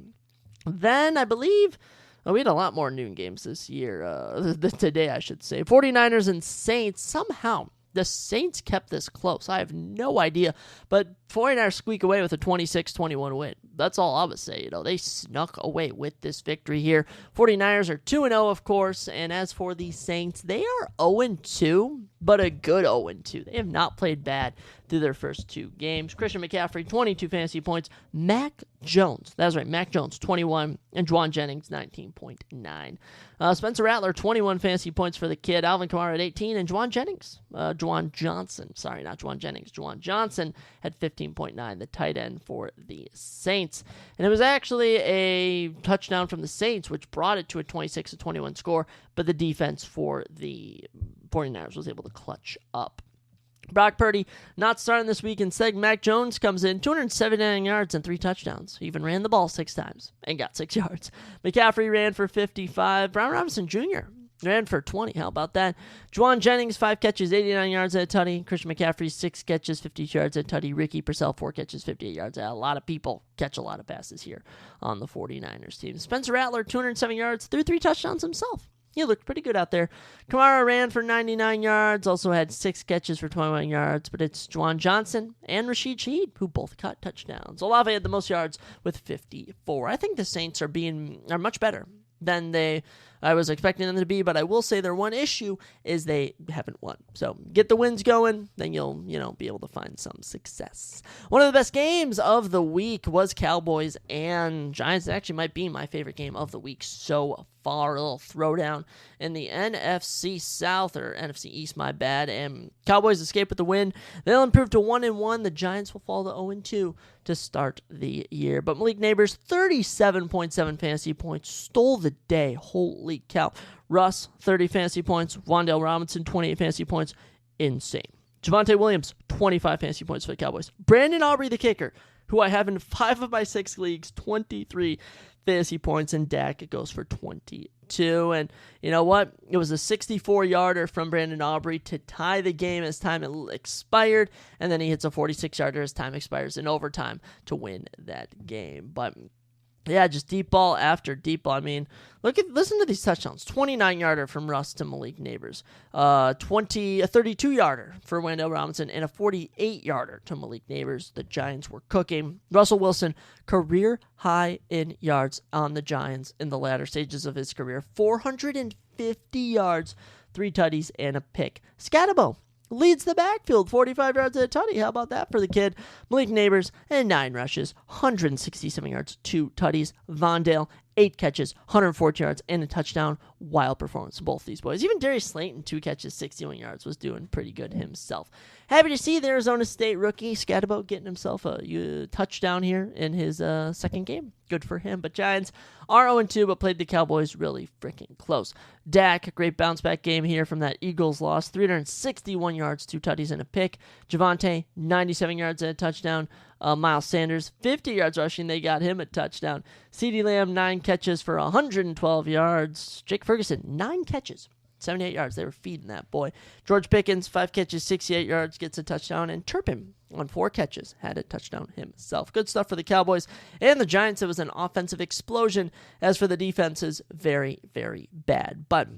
Then, I believe, we had a lot more noon games this year, today, I should say. 49ers and Saints, somehow, the Saints kept this close. I have no idea, but 49ers squeak away with a 26-21 win. That's all I would say. They snuck away with this victory here. 49ers are 2-0, of course, and as for the Saints, they are 0-2, but a good 0-2. They have not played bad through their first 2 games. Christian McCaffrey, 22 fantasy points. Mac Jones, that's right, Mac Jones, 21, and Juwan Jennings, 19.9. Spencer Rattler, 21 fantasy points for the kid. Alvin Kamara at 18, and Juwan Johnson had 15.9, the tight end for the Saints. And it was actually a touchdown from the Saints, which brought it to a 26-21 score, but the defense for the 49ers was able to clutch up. Brock Purdy not starting this week. Instead, Mac Jones comes in, 279 yards and 3 touchdowns. He even ran the ball 6 times and got 6 yards. McCaffrey ran for 55. Brown Robinson Jr. ran for 20. How about that? Juwan Jennings, 5 catches, 89 yards and a tutty. Christian McCaffrey, 6 catches, 52 yards and a tutty. Ricky Purcell, 4 catches, 58 yards. A lot of people catch a lot of passes here on the 49ers team. Spencer Rattler, 207 yards, threw 3 touchdowns himself. He looked pretty good out there. Kamara ran for 99 yards, also had 6 catches for 21 yards, but it's Juwan Johnson and Rashid Shaheed who both caught touchdowns. Olave had the most yards with 54. I think the Saints are much better than I was expecting them to be, but I will say their one issue is they haven't won. So get the wins going, then you'll be able to find some success. One of the best games of the week was Cowboys and Giants. It actually might be my favorite game of the week so far. A little throwdown in the NFC South, or NFC East, my bad. And Cowboys escape with the win. They'll improve to 1-1. The Giants will fall to 0-2 to start the year. But Malik Neighbors, 37.7 fantasy points, stole the day. Holy cow. Russ, 30 fantasy points. Wan'Dale Robinson, 28 fantasy points. Insane. Javonte Williams, 25 fantasy points for the Cowboys. Brandon Aubrey, the kicker, who I have in 5 of my 6 leagues, 23 fantasy points, and Dak goes for 22. And you know what? It was a 64-yarder from Brandon Aubrey to tie the game as time expired, and then he hits a 46-yarder as time expires in overtime to win that game. But Yeah, just deep ball after deep ball. I mean, listen to these touchdowns. 29-yarder from Russ to Malik Neighbors. A 32-yarder for Wendell Robinson, and a 48-yarder to Malik Neighbors. The Giants were cooking. Russell Wilson, career high in yards on the Giants in the latter stages of his career. 450 yards, 3 tutties, and a pick. Scatterbo leads the backfield, 45 yards at a tutty. How about that for the kid? Malik Neighbors, and 9 rushes, 167 yards, 2 tutties. Vondale, 8 catches, 114 yards, and a touchdown. Wild performance from both these boys. Even Darius Slayton, 2 catches, 61 yards, was doing pretty good himself. Happy to see the Arizona State rookie Scatterbo getting himself a touchdown here in his second game. Good for him. But Giants are 0-2, but played the Cowboys really freaking close. Dak, a great bounce back game here from that Eagles loss. 361 yards, 2 tutties, and a pick. Javonte, 97 yards and a touchdown. Miles Sanders, 50 yards rushing. They got him a touchdown. CeeDee Lamb, 9 catches for 112 yards. Jake Ferguson, 9 catches, 78 yards. They were feeding that boy. George Pickens, 5 catches, 68 yards, gets a touchdown. And Turpin, on 4 catches, had a touchdown himself. Good stuff for the Cowboys. And the Giants, it was an offensive explosion. As for the defenses, very, very bad. But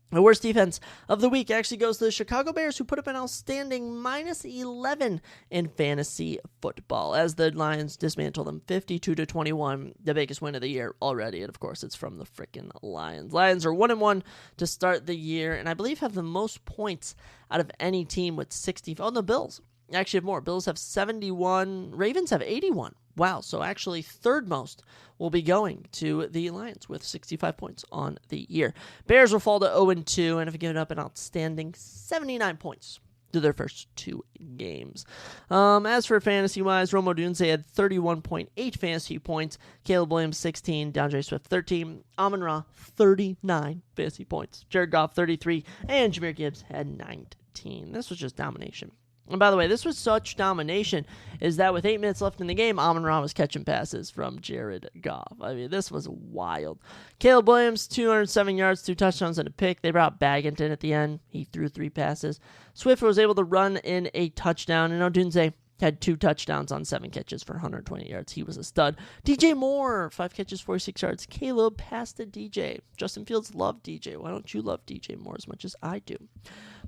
the worst defense of the week actually goes to the Chicago Bears, who put up an outstanding -11 in fantasy football as the Lions dismantle them 52-21, the biggest win of the year already. And of course, it's from the freaking Lions. Lions are 1-1 to start the year, and I believe have the most points out of any team with 60. Oh, the Bills actually have more. Bills have 71. Ravens have 81. Wow, so actually third most will be going to the Lions with 65 points on the year. Bears will fall to 0-2 and have given up an outstanding 79 points through their first 2 games. As for fantasy-wise, Rome Odunze had 31.8 fantasy points, Caleb Williams 16, DeAndre Swift 13, Amon-Ra 39 fantasy points, Jared Goff 33, and Jahmyr Gibbs had 19. This was just domination. And by the way, this was such domination is that with 8 minutes left in the game, Amon-Ra was catching passes from Jared Goff. I mean, this was wild. Caleb Williams, 207 yards, 2 touchdowns, and a pick. They brought Baggington at the end. He threw 3 passes. Swift was able to run in a touchdown, and Odunze had 2 touchdowns on 7 catches for 120 yards. He was a stud. DJ Moore, 5 catches, 46 yards. Caleb passed to DJ. Justin Fields loved DJ. Why don't you love DJ Moore as much as I do?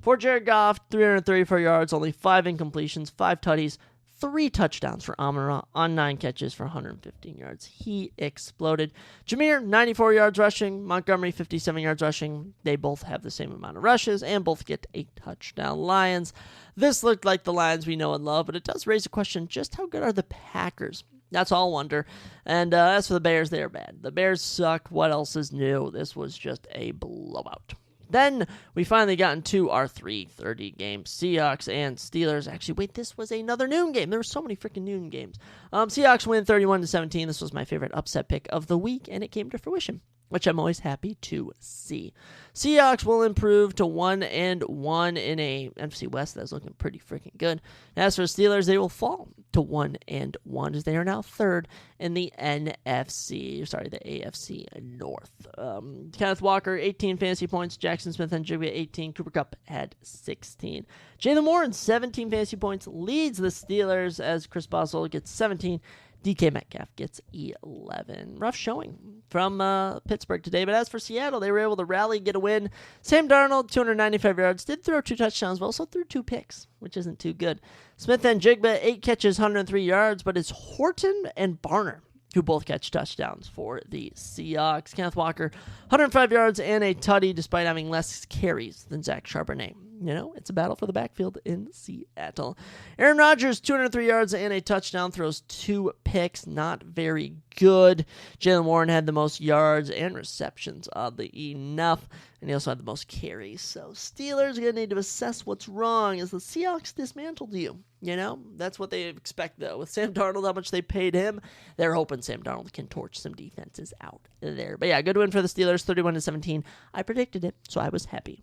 For Jared Goff, 334 yards, only 5 incompletions, 5 tutties, 3 touchdowns for Amon-Ra on 9 catches for 115 yards. He exploded. Jahmyr, 94 yards rushing. Montgomery, 57 yards rushing. They both have the same amount of rushes and both get a touchdown. Lions. This looked like the Lions we know and love, but it does raise a question, just how good are the Packers? That's all wonder. And as for the Bears, they are bad. The Bears suck. What else is new? This was just a blowout. Then we finally got into our 3:30 games. Seahawks and Steelers. Actually, wait, this was another noon game. There were so many freaking noon games. Seahawks win 31-17. This was my favorite upset pick of the week, and it came to fruition, which I'm always happy to see. Seahawks will improve to 1-1 in a NFC West that's looking pretty freaking good. As for Steelers, they will fall to 1-1 as they are now third in the AFC North. Kenneth Walker, 18 fantasy points. Jackson Smith and Jigba, 18. Cooper Kupp had 16. Jalen Warren, 17 fantasy points, leads the Steelers as Chris Boswell gets 17. DK Metcalf gets 11. Rough showing from Pittsburgh today. But as for Seattle, they were able to rally, get a win. Sam Darnold, 295 yards, did throw 2 touchdowns, but also threw 2 picks, which isn't too good. Smith and Jigba, 8 catches, 103 yards, but it's Horton and Barner who both catch touchdowns for the Seahawks. Kenneth Walker, 105 yards and a tutty, despite having less carries than Zach Charbonnet. You know, it's a battle for the backfield in Seattle. Aaron Rodgers, 203 yards and a touchdown, throws 2 picks. Not very good. Jalen Warren had the most yards and receptions, oddly enough, and he also had the most carries. So Steelers are going to need to assess what's wrong as the Seahawks dismantled you. You know, that's what they expect, though. With Sam Darnold, how much they paid him, they're hoping Sam Darnold can torch some defenses out there. But yeah, good win for the Steelers, 31-17. I predicted it, so I was happy.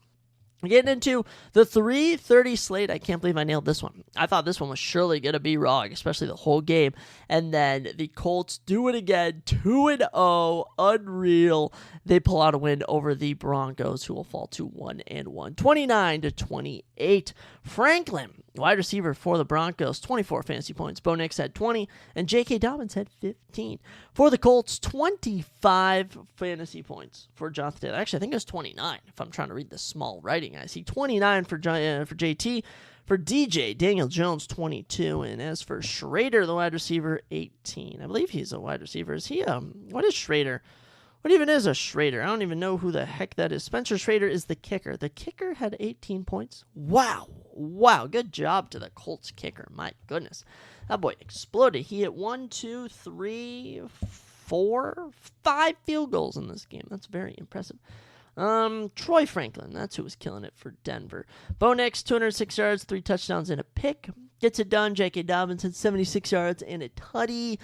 Getting into the 3:30 slate, I can't believe I nailed this one. I thought this one was surely going to be wrong, especially the whole game. And then the Colts do it again, 2-0, unreal. They pull out a win over the Broncos, who will fall to 1-1, 29-28. Franklin Wide receiver for the Broncos, 24 fantasy points. Bo Nix had 20, and J.K. Dobbins had 15. For the Colts, 25 fantasy points for Jonathan Taylor. Actually, I think it was 29, if I'm trying to read the small writing. I see 29 for JT. For DJ, Daniel Jones, 22. And as for Schrader, the wide receiver, 18. I believe he's a wide receiver. Is he, what is Schrader? What even is a Schrader? I don't even know who the heck that is. Spencer Schrader is the kicker. The kicker had 18 points. Wow. Good job to the Colts kicker. My goodness. That boy exploded. He hit 1, 2, 3, 4, 5 field goals in this game. That's very impressive. Troy Franklin, that's who was killing it for Denver. Bo Nix, 206 yards, 3 touchdowns, and a pick. Gets it done. J.K. Dobbins had 76 yards and a tutty.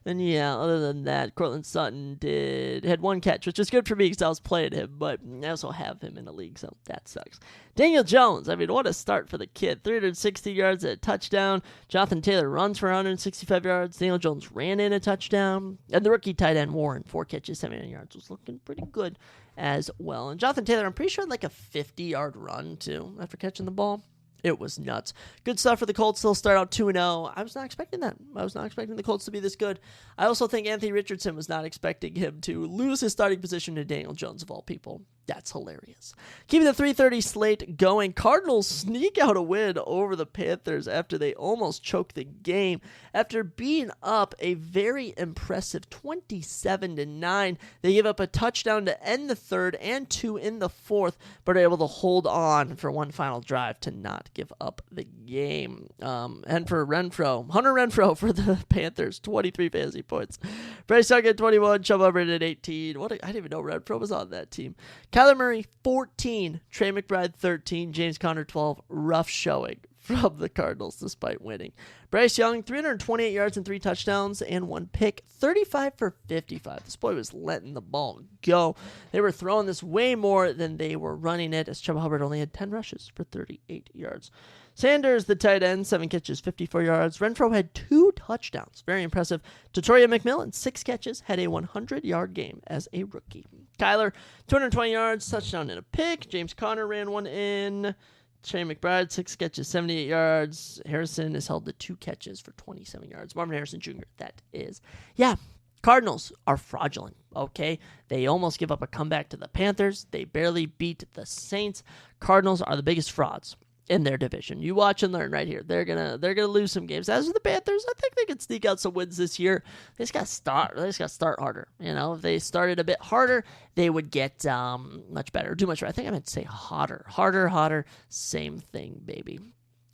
And yeah, other than that, Cortland Sutton had 1 catch, which is good for me because I was playing him, but I also have him in the league, so that sucks. Daniel Jones, I mean, what a start for the kid. 360 yards, a touchdown. Jonathan Taylor runs for 165 yards. Daniel Jones ran in a touchdown. And the rookie tight end Warren, 4 catches, 79 yards, was looking pretty good as well. And Jonathan Taylor, I'm pretty sure had like a 50-yard run, too, after catching the ball. It was nuts. Good stuff for the Colts. They'll start out 2-0. I was not expecting that. I was not expecting the Colts to be this good. I also think Anthony Richardson was not expecting him to lose his starting position to Daniel Jones, of all people. That's hilarious. Keeping the 3:30 slate going, Cardinals sneak out a win over the Panthers after they almost choked the game. After being up a very impressive 27-9, they give up a touchdown to end the third and 2 in the fourth, but are able to hold on for one final drive to not give up the game. And for Hunter Renfrow for the Panthers, 23 fantasy points. Bryce Young at 21, Chubb Hubbard at 18. I didn't even know Renfrow was on that team. Kyler Murray, 14. Trey McBride, 13. James Conner, 12. Rough showing from the Cardinals despite winning. Bryce Young, 328 yards and 3 touchdowns and 1 pick. 35 for 55. This boy was letting the ball go. They were throwing this way more than they were running it, as Chubb Hubbard only had 10 rushes for 38 yards. Sanders, the tight end, 7 catches, 54 yards. Renfrow had 2 touchdowns. Very impressive. Totoria McMillan, 6 catches, had a 100-yard game as a rookie. Kyler, 220 yards, touchdown and a pick. James Conner ran 1 in. Trey McBride, 6 catches, 78 yards. Harrison is held to 2 catches for 27 yards. Marvin Harrison Jr., that is. Yeah, Cardinals are fraudulent, okay? They almost give up a comeback to the Panthers. They barely beat the Saints. Cardinals are the biggest frauds in their division. You watch and learn right here. They're gonna lose some games. As for the Panthers, I think they could sneak out some wins this year. They just got to start harder. You know, if they started a bit harder, they would get much better. Do much better. I think I meant to say harder. Same thing, baby.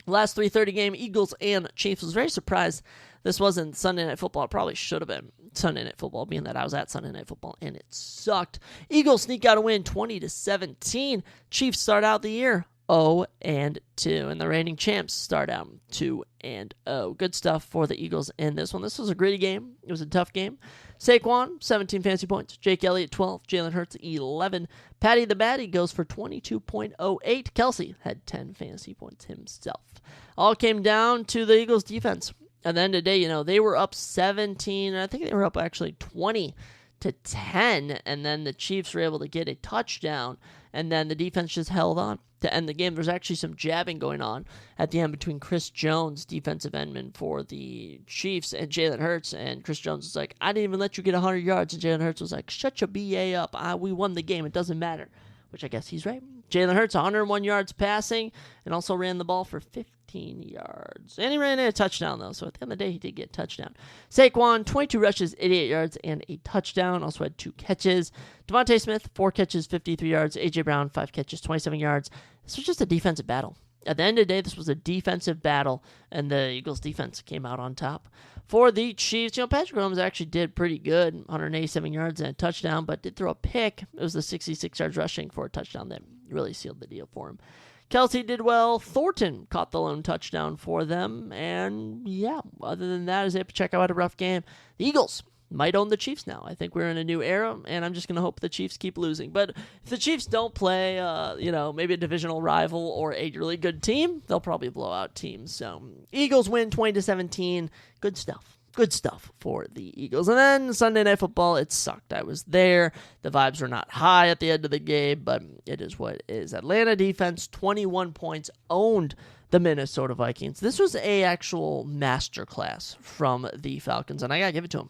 Last 3:30 game, Eagles and Chiefs. Was very surprised this wasn't Sunday Night Football. It probably should have been Sunday Night Football, being that I was at Sunday Night Football, and it sucked. Eagles sneak out a win, 20-17. Chiefs start out the year 0-2, and the reigning champs start out 2-0. Good stuff for the Eagles in this one. This was a gritty game. It was a tough game. Saquon, 17 fantasy points. Jake Elliott, 12. Jalen Hurts, 11. Patty the Batty goes for 22.08. Kelsey had 10 fantasy points himself. All came down to the Eagles' defense. At the end of the day, you know, they were up 17. I think they were up actually 20-10, and then the Chiefs were able to get a touchdown, and then the defense just held on to end the game. There's actually some jabbing going on at the end between Chris Jones, defensive endman for the Chiefs, and Jalen Hurts, and Chris Jones was like, I didn't even let you get 100 yards, and Jalen Hurts was like, shut your BA up, we won the game, it doesn't matter, which I guess he's right. Jalen Hurts, 101 yards passing, and also ran the ball for 15 yards. And he ran in a touchdown, though, so at the end of the day, he did get a touchdown. Saquon, 22 rushes, 88 yards, and a touchdown. Also had 2 catches. Devontae Smith, 4 catches, 53 yards. A.J. Brown, 5 catches, 27 yards. This was just a defensive battle. At the end of the day, this was a defensive battle, and the Eagles' defense came out on top. For the Chiefs, you know, Patrick Mahomes actually did pretty good, 187 yards and a touchdown, but did throw a pick. It was the 66 yards rushing for a touchdown that really sealed the deal for him. Kelsey did well. Thornton caught the lone touchdown for them, and yeah, other than that, as Pacheco had a rough game. The Eagles might own the Chiefs now. I think we're in a new era, and I'm just going to hope the Chiefs keep losing. But if the Chiefs don't play, maybe a divisional rival or a really good team, they'll probably blow out teams. So Eagles win 20-17. Good stuff. Good stuff for the Eagles. And then Sunday Night Football, it sucked. I was there. The vibes were not high at the end of the game, but it is what it is. Atlanta defense, 21 points, owned the Minnesota Vikings. This was a actual masterclass from the Falcons, and I got to give it to them.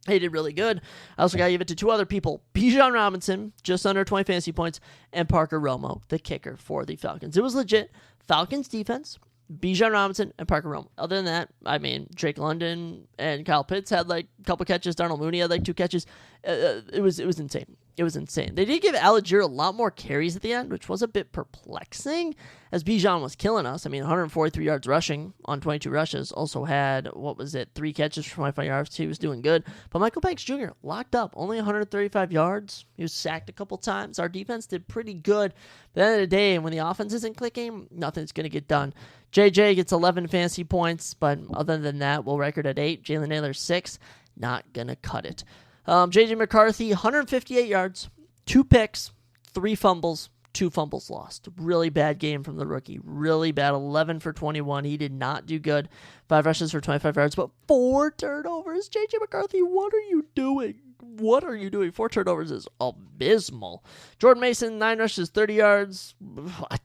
They did really good. I also got to give it to two other people. Bijan Robinson, just under 20 fantasy points, and Parker Romo, the kicker for the Falcons. It was legit. Falcons defense, Bijan Robinson, and Parker Romo. Other than that, I mean, Drake London and Kyle Pitts had like a couple catches. Darnell Mooney had like 2 catches. It was insane. It was insane. They did give Algier a lot more carries at the end, which was a bit perplexing, as Bijan was killing us. I mean, 143 yards rushing on 22 rushes. Also had, 3 catches for 25 yards. He was doing good. But Michael Penix Jr. locked up, only 135 yards. He was sacked a couple times. Our defense did pretty good. But at the end of the day, when the offense isn't clicking, nothing's going to get done. JJ gets 11 fantasy points, but other than that, we'll record at 8. Jalen Naylor 6. Not going to cut it. J.J. McCarthy, 158 yards, 2 picks, 3 fumbles, 2 fumbles lost. Really bad game from the rookie. Really bad. 11 for 21. He did not do good. 5 rushes for 25 yards, but 4 turnovers. J.J. McCarthy, what are you doing? What are you doing? 4 turnovers is abysmal. Jordan Mason, 9 rushes, 30 yards.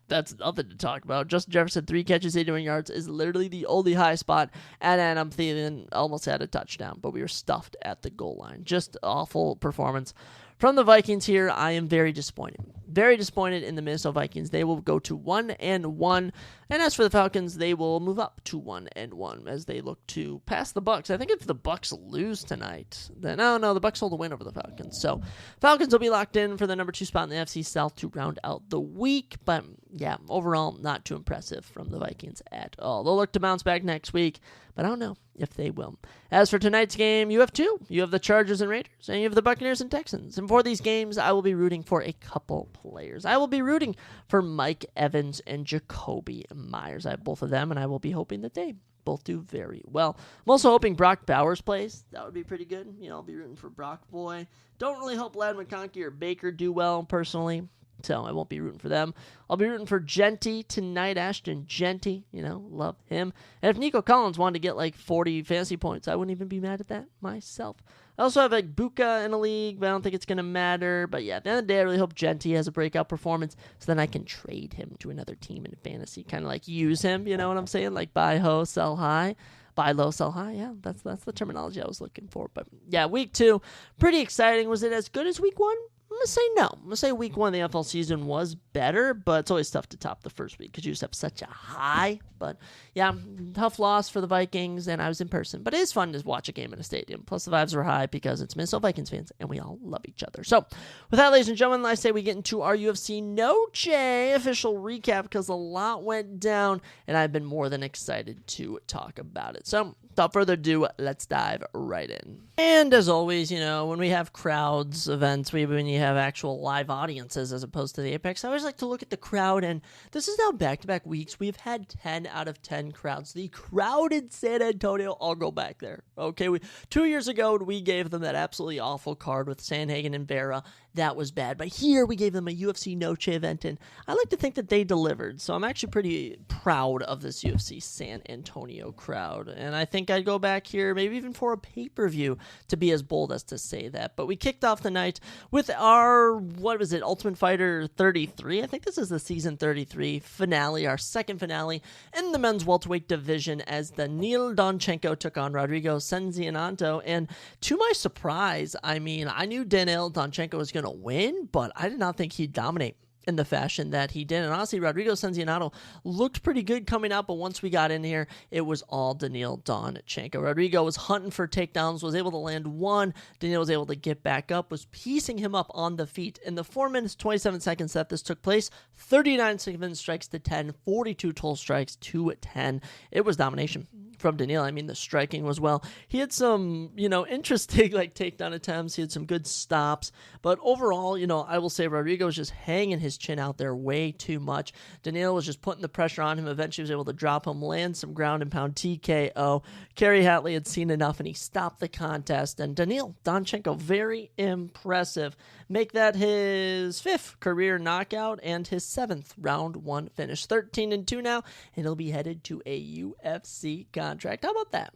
That's nothing to talk about. Justin Jefferson, 3 catches, 81 yards is literally the only high spot. And Adam Thielen almost had a touchdown, but we were stuffed at the goal line. Just awful performance from the Vikings here. I am very disappointed. Very disappointed in the Minnesota Vikings. They will go to 1-1. And as for the Falcons, they will move up to 1-1 as they look to pass the Bucs. I think if the Bucs lose tonight, then the Bucs hold a win over the Falcons. So Falcons will be locked in for the number 2 spot in the NFC South to round out the week. But yeah, overall, not too impressive from the Vikings at all. They'll look to bounce back next week, but I don't know if they will. As for tonight's game, you have 2. You have the Chargers and Raiders, and you have the Buccaneers and Texans. And for these games, I will be rooting for a couple players. I will be rooting for Mike Evans and Jacoby Myers. I have both of them, and I will be hoping that they both do very well. I'm also hoping Brock Bowers plays. That would be pretty good. I'll be rooting for Brock Boy. Don't really hope Lad McConkey or Baker do well, personally, so I won't be rooting for them. I'll be rooting for Genty tonight, Ashton Genty. Love him. And if Nico Collins wanted to get like 40 fantasy points, I wouldn't even be mad at that myself. I also have like Buka in a league, but I don't think it's going to matter. But yeah, at the end of the day, I really hope Genty has a breakout performance so then I can trade him to another team in fantasy. Kind of like use him, you know what I'm saying? Like buy low, sell high. Buy low, sell high. Yeah, that's the terminology I was looking for. But yeah, week 2, pretty exciting. Was it as good as week 1? I'm going to say no. I'm going to say week 1 of the NFL season was better, but it's always tough to top the first week because you just have such a high. But yeah, tough loss for the Vikings, and I was in person. But it is fun to watch a game in a stadium. Plus the vibes were high because it's Minnesota Vikings fans, and we all love each other. So with that, ladies and gentlemen, I say we get into our UFC Noche Official Recap because a lot went down, and I've been more than excited to talk about it. So without further ado, let's dive right in. And as always, when we have crowds, events, when you have actual live audiences as opposed to the Apex, I always like to look at the crowd, and this is now back-to-back weeks. We've had 10 out of 10 crowds. The crowd in San Antonio, I'll go back there. Okay, 2 years ago, we gave them that absolutely awful card with Sandhagen and Vera. That was bad. But here, we gave them a UFC Noche event, and I like to think that they delivered. So I'm actually pretty proud of this UFC San Antonio crowd. And I think I'd go back here, maybe even for a pay-per-view, to be as bold as to say that. But we kicked off the night with our, Ultimate Fighter 33? I think this is the season 33 finale, our second finale in the men's welterweight division as Daniil Donchenko took on Rodrigo Cienciano. And to my surprise, I knew Daniil Donchenko was going to win, but I did not think he'd dominate in the fashion that he did. And honestly, Rodrigo Cienciano looked pretty good coming out, but once we got in here, it was all Daniil Donchenko. Rodrigo was hunting for takedowns, was able to land one. Daniil was able to get back up, was piecing him up on the feet. In the 4 minutes, 27 seconds that this took place, 39 seconds strikes to 10, 42 total strikes to 10. It was domination from Daniil. The striking was well. He had some, interesting takedown attempts. He had some good stops. But overall, I will say Rodrigo was just hanging his chin out there way too much. Daniil was just putting the pressure on him. Eventually was able to drop him, land some ground and pound TKO. Kerry Hatley had seen enough and he stopped the contest. And Daniil Donchenko, very impressive. Make that his 5th career knockout and his 7th round 1 finish. 13-2 now, and he'll be headed to a UFC contract. How about that?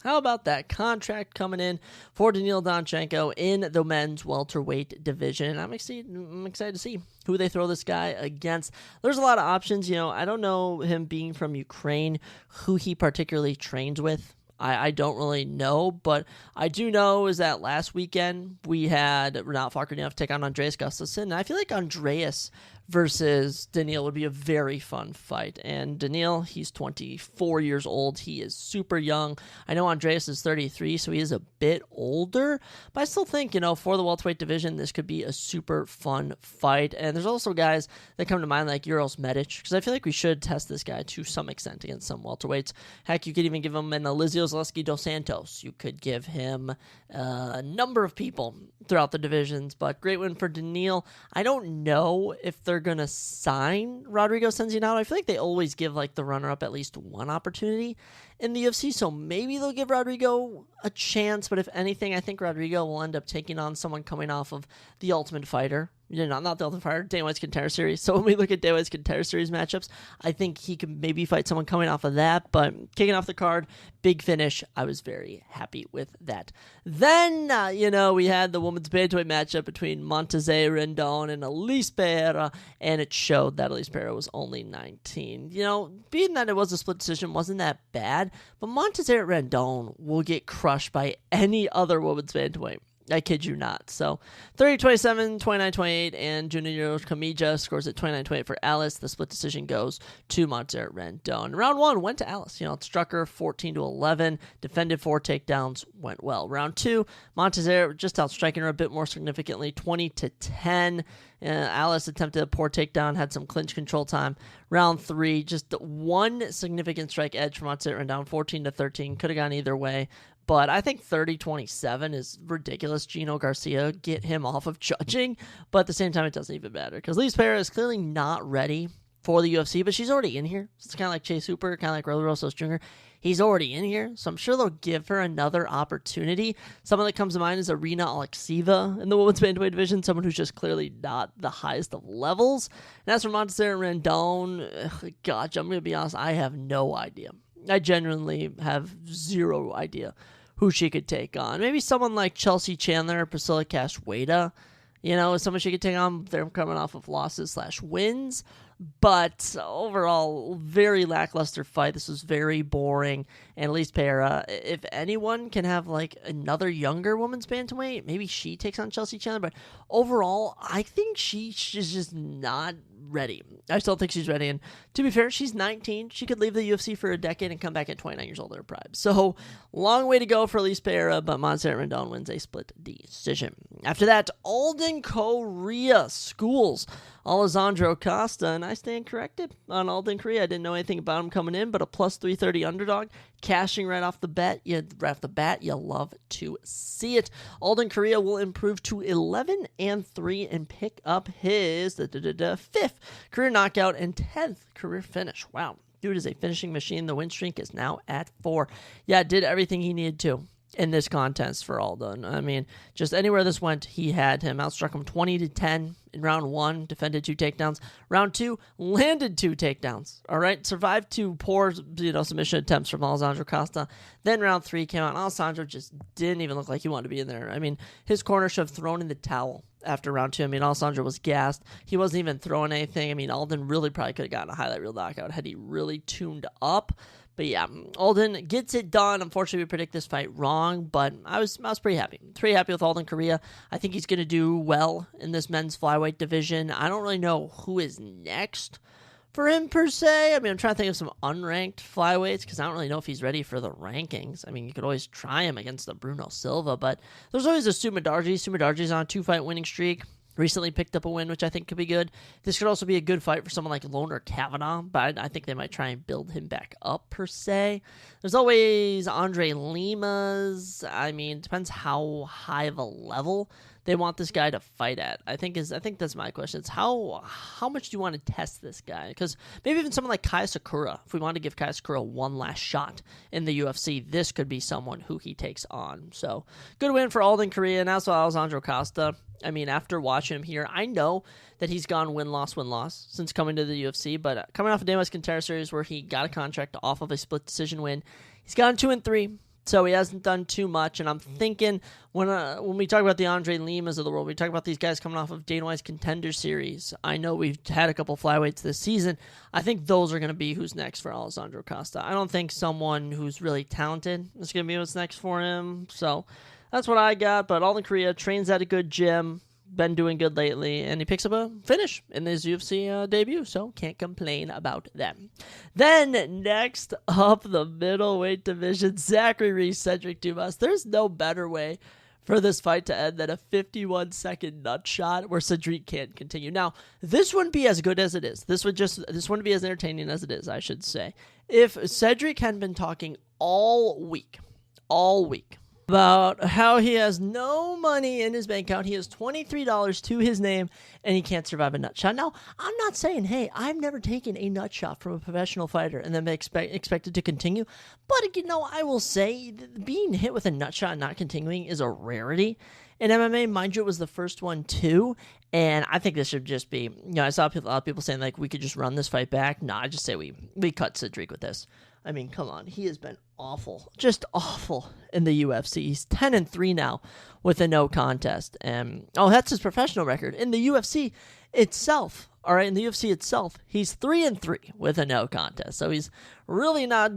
How about that contract coming in for Daniil Donchenko in the men's welterweight division? I'm excited to see who they throw this guy against. There's a lot of options. I don't know him being from Ukraine, who he particularly trains with. I don't really know, but I do know is that last weekend we had Renat Fakhretdinov take on Andreas Gustafsson, and I feel like Andreas versus Daniil would be a very fun fight. And Daniil, he's 24 years old. He is super young. I know Andreas is 33, so he is a bit older, but I still think, for the welterweight division, this could be a super fun fight. And there's also guys that come to mind like Uros Medic, because I feel like we should test this guy to some extent against some welterweights. Heck, you could even give him an Elizeu Zaleski dos Santos. You could give him a number of people throughout the divisions, but great win for Daniil. I don't know if they're going to sign Rodrigo Cenzinato. I feel like they always give the runner-up at least one opportunity in the UFC, so maybe they'll give Rodrigo a chance, but if anything, I think Rodrigo will end up taking on someone coming off of The Ultimate Fighter. Not The Ultimate Fighter, Dana White's Contender Series. So when we look at Dana White's Contender Series matchups, I think he can maybe fight someone coming off of that, but kicking off the card, big finish. I was very happy with that. Then, we had the women's bantamweight matchup between Montezay Rendon and Elise Pereira, and it showed that Elise Pereira was only 19. Being that it was a split decision wasn't that bad, but Montezay Rendon will get crushed by any other women's bantamweight. I kid you not. So 30-27, 29-28, and Junior Camija scores at 29-28 for Alice. The split decision goes to Montezay Rendon. Round 1 went to Alice. It struck her 14-11, defended 4 takedowns, went well. Round 2, Montezay just outstriking her a bit more significantly, 20-10. Alice attempted a poor takedown, had some clinch control time. Round 3, just one significant strike edge for Montezay Rendon, 14-13. Could have gone either way. But I think 30-27 is ridiculous. Gino Garcia, get him off of judging. But at the same time, it doesn't even matter. Because Elise Pereira is clearly not ready for the UFC, but she's already in here. It's kind of like Chase Hooper, kind of like Rolly Rosas Jr. He's already in here, so I'm sure they'll give her another opportunity. Someone that comes to mind is Arina Alexieva in the women's bantamweight division, someone who's just clearly not the highest of levels. And as for Montezay Rendon, gosh, I'm going to be honest, I have no idea. I genuinely have zero idea who she could take on. Maybe someone like Chelsea Chandler or Priscilla Cash-Wada, someone she could take on. They're coming off of losses/wins. But overall, very lackluster fight. This was very boring. And Elise Pereira, if anyone can have another younger woman's bantamweight, maybe she takes on Chelsea Chandler. But overall, I think she's just not ready. I still think she's ready. And to be fair, she's 19. She could leave the UFC for a decade and come back at 29 years old in her prime. So long way to go for Elise Pereira, but Montezay Rendon wins a split decision. After that, Alden Correa schools Alessandro Costa, and I stand corrected on Alden Correa. I didn't know anything about him coming in, but a plus 330 underdog, cashing right off the bat. You love to see it. Alden Correa will improve to 11-3 and pick up his 5th career knockout and 10th career finish. Wow. Dude is a finishing machine. The win streak is now at 4. Yeah, did everything he needed to in this contest for Alden. I mean, just anywhere this went, he had him. Outstruck him 20-10 in round 1, defended 2 takedowns. Round 2, landed 2 takedowns. All right, survived 2 poor submission attempts from Alessandro Costa. Then round 3 came out, and Alessandro just didn't even look like he wanted to be in there. I mean, his corner should have thrown in the towel after round 2. I mean, Alessandro was gassed. He wasn't even throwing anything. I mean, Alden really probably could have gotten a highlight reel knockout had he really tuned up. But yeah, Alden gets it done. Unfortunately, we predict this fight wrong, but I was pretty happy. Pretty happy with Alden Correa. I think he's going to do well in this men's flyweight division. I don't really know who is next for him per se. I mean, I'm trying to think of some unranked flyweights because I don't really know if he's ready for the rankings. I mean, you could always try him against the Bruno Silva, but there's always a Sumadarji. Sumadarji's on a 2-fight winning streak. Recently picked up a win, which I think could be good. This could also be a good fight for someone like Loner Kavanaugh, but I think they might try and build him back up, per se. There's always Andre Limas. I mean, it depends how high of a level they want this guy to fight at. I think that's my question. It's how much do you want to test this guy? Because maybe even someone like Kaya Sakura, if we want to give Kaya Sakura one last shot in the UFC, this could be someone who he takes on. So, good win for Alden Correa, and also Alessandro Costa. I mean, after watching him here, I know that he's gone win-loss since coming to the UFC, but coming off of Dana White's Contender Series where he got a contract off of a split decision win, he's gone 2-3. So he hasn't done too much, and I'm thinking when we talk about the Andre Limas of the world, we talk about these guys coming off of Dana White's Contender Series. I know we've had a couple flyweights this season. I think those are going to be who's next for Alessandro Costa. I don't think someone who's really talented is going to be what's next for him. So that's what I got. But Alden Korea trains at a good gym, been doing good lately, and he picks up a finish in his UFC debut, so can't complain about that. Then, next up, the middleweight division, Zachary Reese, Cedric Dumas. There's no better way for this fight to end than a 51-second nut shot where Cedric can't continue. Now, this wouldn't be as good as it is. This wouldn't be as entertaining as it is, I should say, if Cedric hadn't been talking all week, about how he has no money in his bank account. He has $23 to his name, and he can't survive a nut shot. Now, I'm not saying, hey, I've never taken a nut shot from a professional fighter and then expected to continue. But, I will say being hit with a nut shot and not continuing is a rarity in MMA. Mind you, it was the first one, too. And I think this should just be, I saw a lot of people saying, we could just run this fight back. No, I just say we cut Cedric with this. I mean, come on. He has been awful, just awful in the UFC. He's 10-3 now with a no contest. And that's his professional record. In the UFC itself, all right, he's 3-3 with a no contest. So he's really not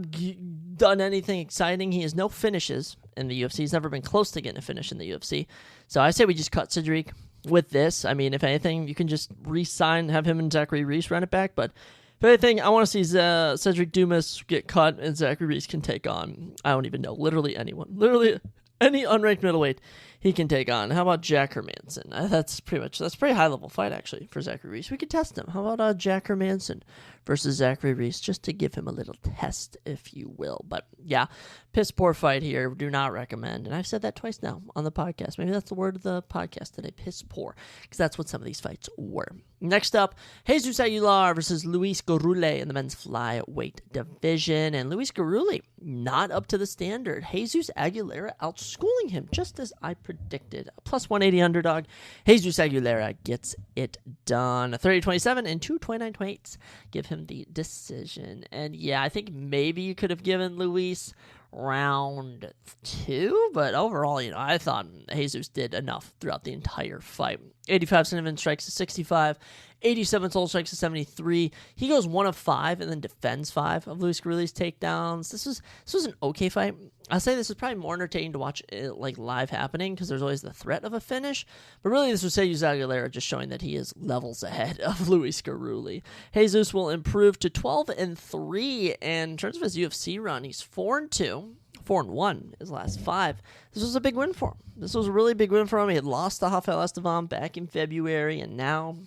done anything exciting. He has no finishes in the UFC. He's never been close to getting a finish in the UFC. So I say we just cut Cedric with this. I mean, if anything, you can just re-sign, have him and Zachary Reese run it back, but if anything, I want to see Cedric Dumas get cut and Zachary Reese can take on, I don't even know, literally anyone. Literally any unranked middleweight he can take on. How about Jack Hermanson? That's a pretty high-level fight, actually, for Zachary Reese. We could test him. How about Jack Hermanson versus Zachary Reese, just to give him a little test, if you will. But, yeah, piss-poor fight here. Do not recommend. And I've said that twice now on the podcast. Maybe that's the word of the podcast today, piss-poor, because that's what some of these fights were. Next up, Jesus Aguilar versus Luis Garule in the men's flyweight division. And Luis Garule not up to the standard. Jesus Aguilera outschooling him, just as I predicted. A plus 180 underdog. Jesus Aguilera gets it done. 30-27 and 2 29-28 give him the decision. And yeah, I think maybe you could have given Luis round 2, but overall, I thought Jesus did enough throughout the entire fight. 85 cinnamon strikes to 65, 87 soul strikes to 73. He goes 1 of 5 and then defends 5 of Luis Garule's takedowns. This was an okay fight. I'll say this is probably more entertaining to watch it live happening because there's always the threat of a finish. But really, this was Jesus Aguilera just showing that he is levels ahead of Luis Garule. Jesus will improve to 12-3, and in terms of his UFC run, he's 4-2. 4-1 his last 5. This was a big win for him. This was a really big win for him. He had lost to Rafael Estevam back in February, and now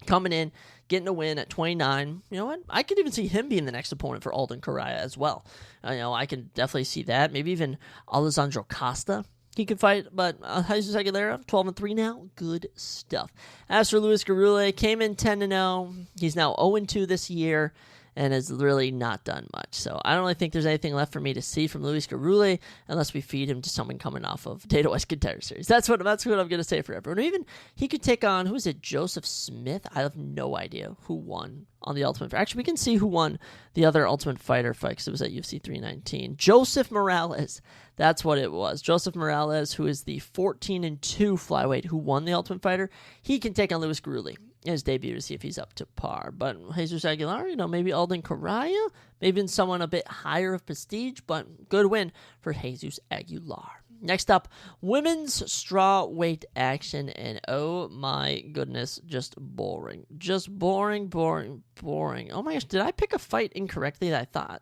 coming in, getting a win at 29. You know what? I could even see him being the next opponent for Alden Correa as well. I can definitely see that. Maybe even Alessandro Costa he could fight, but Jesus Aguilera, 12-3 now. Good stuff. As for Luis Garule, came in 10-0. He's now 0-2 this year and has really not done much. So I don't really think there's anything left for me to see from Luis Garule unless we feed him to someone coming off of Dana White's Contender Series. That's what I'm going to say for everyone. Or even he could take on, who is it, Joseph Smith? I have no idea who won on the Ultimate Fighter. Actually, we can see who won the other Ultimate Fighter fight because it was at UFC 319. Joseph Morales. That's what it was. Joseph Morales, who is the 14-2 flyweight who won the Ultimate Fighter. He can take on Luis Garule in his debut to see if he's up to par. But Jesus Aguilar, maybe Alden Correa, maybe in someone a bit higher of prestige, but good win for Jesus Aguilar. Next up, women's strawweight action, and oh my goodness, just boring. Just boring. Oh my gosh, did I pick a fight incorrectly that I thought?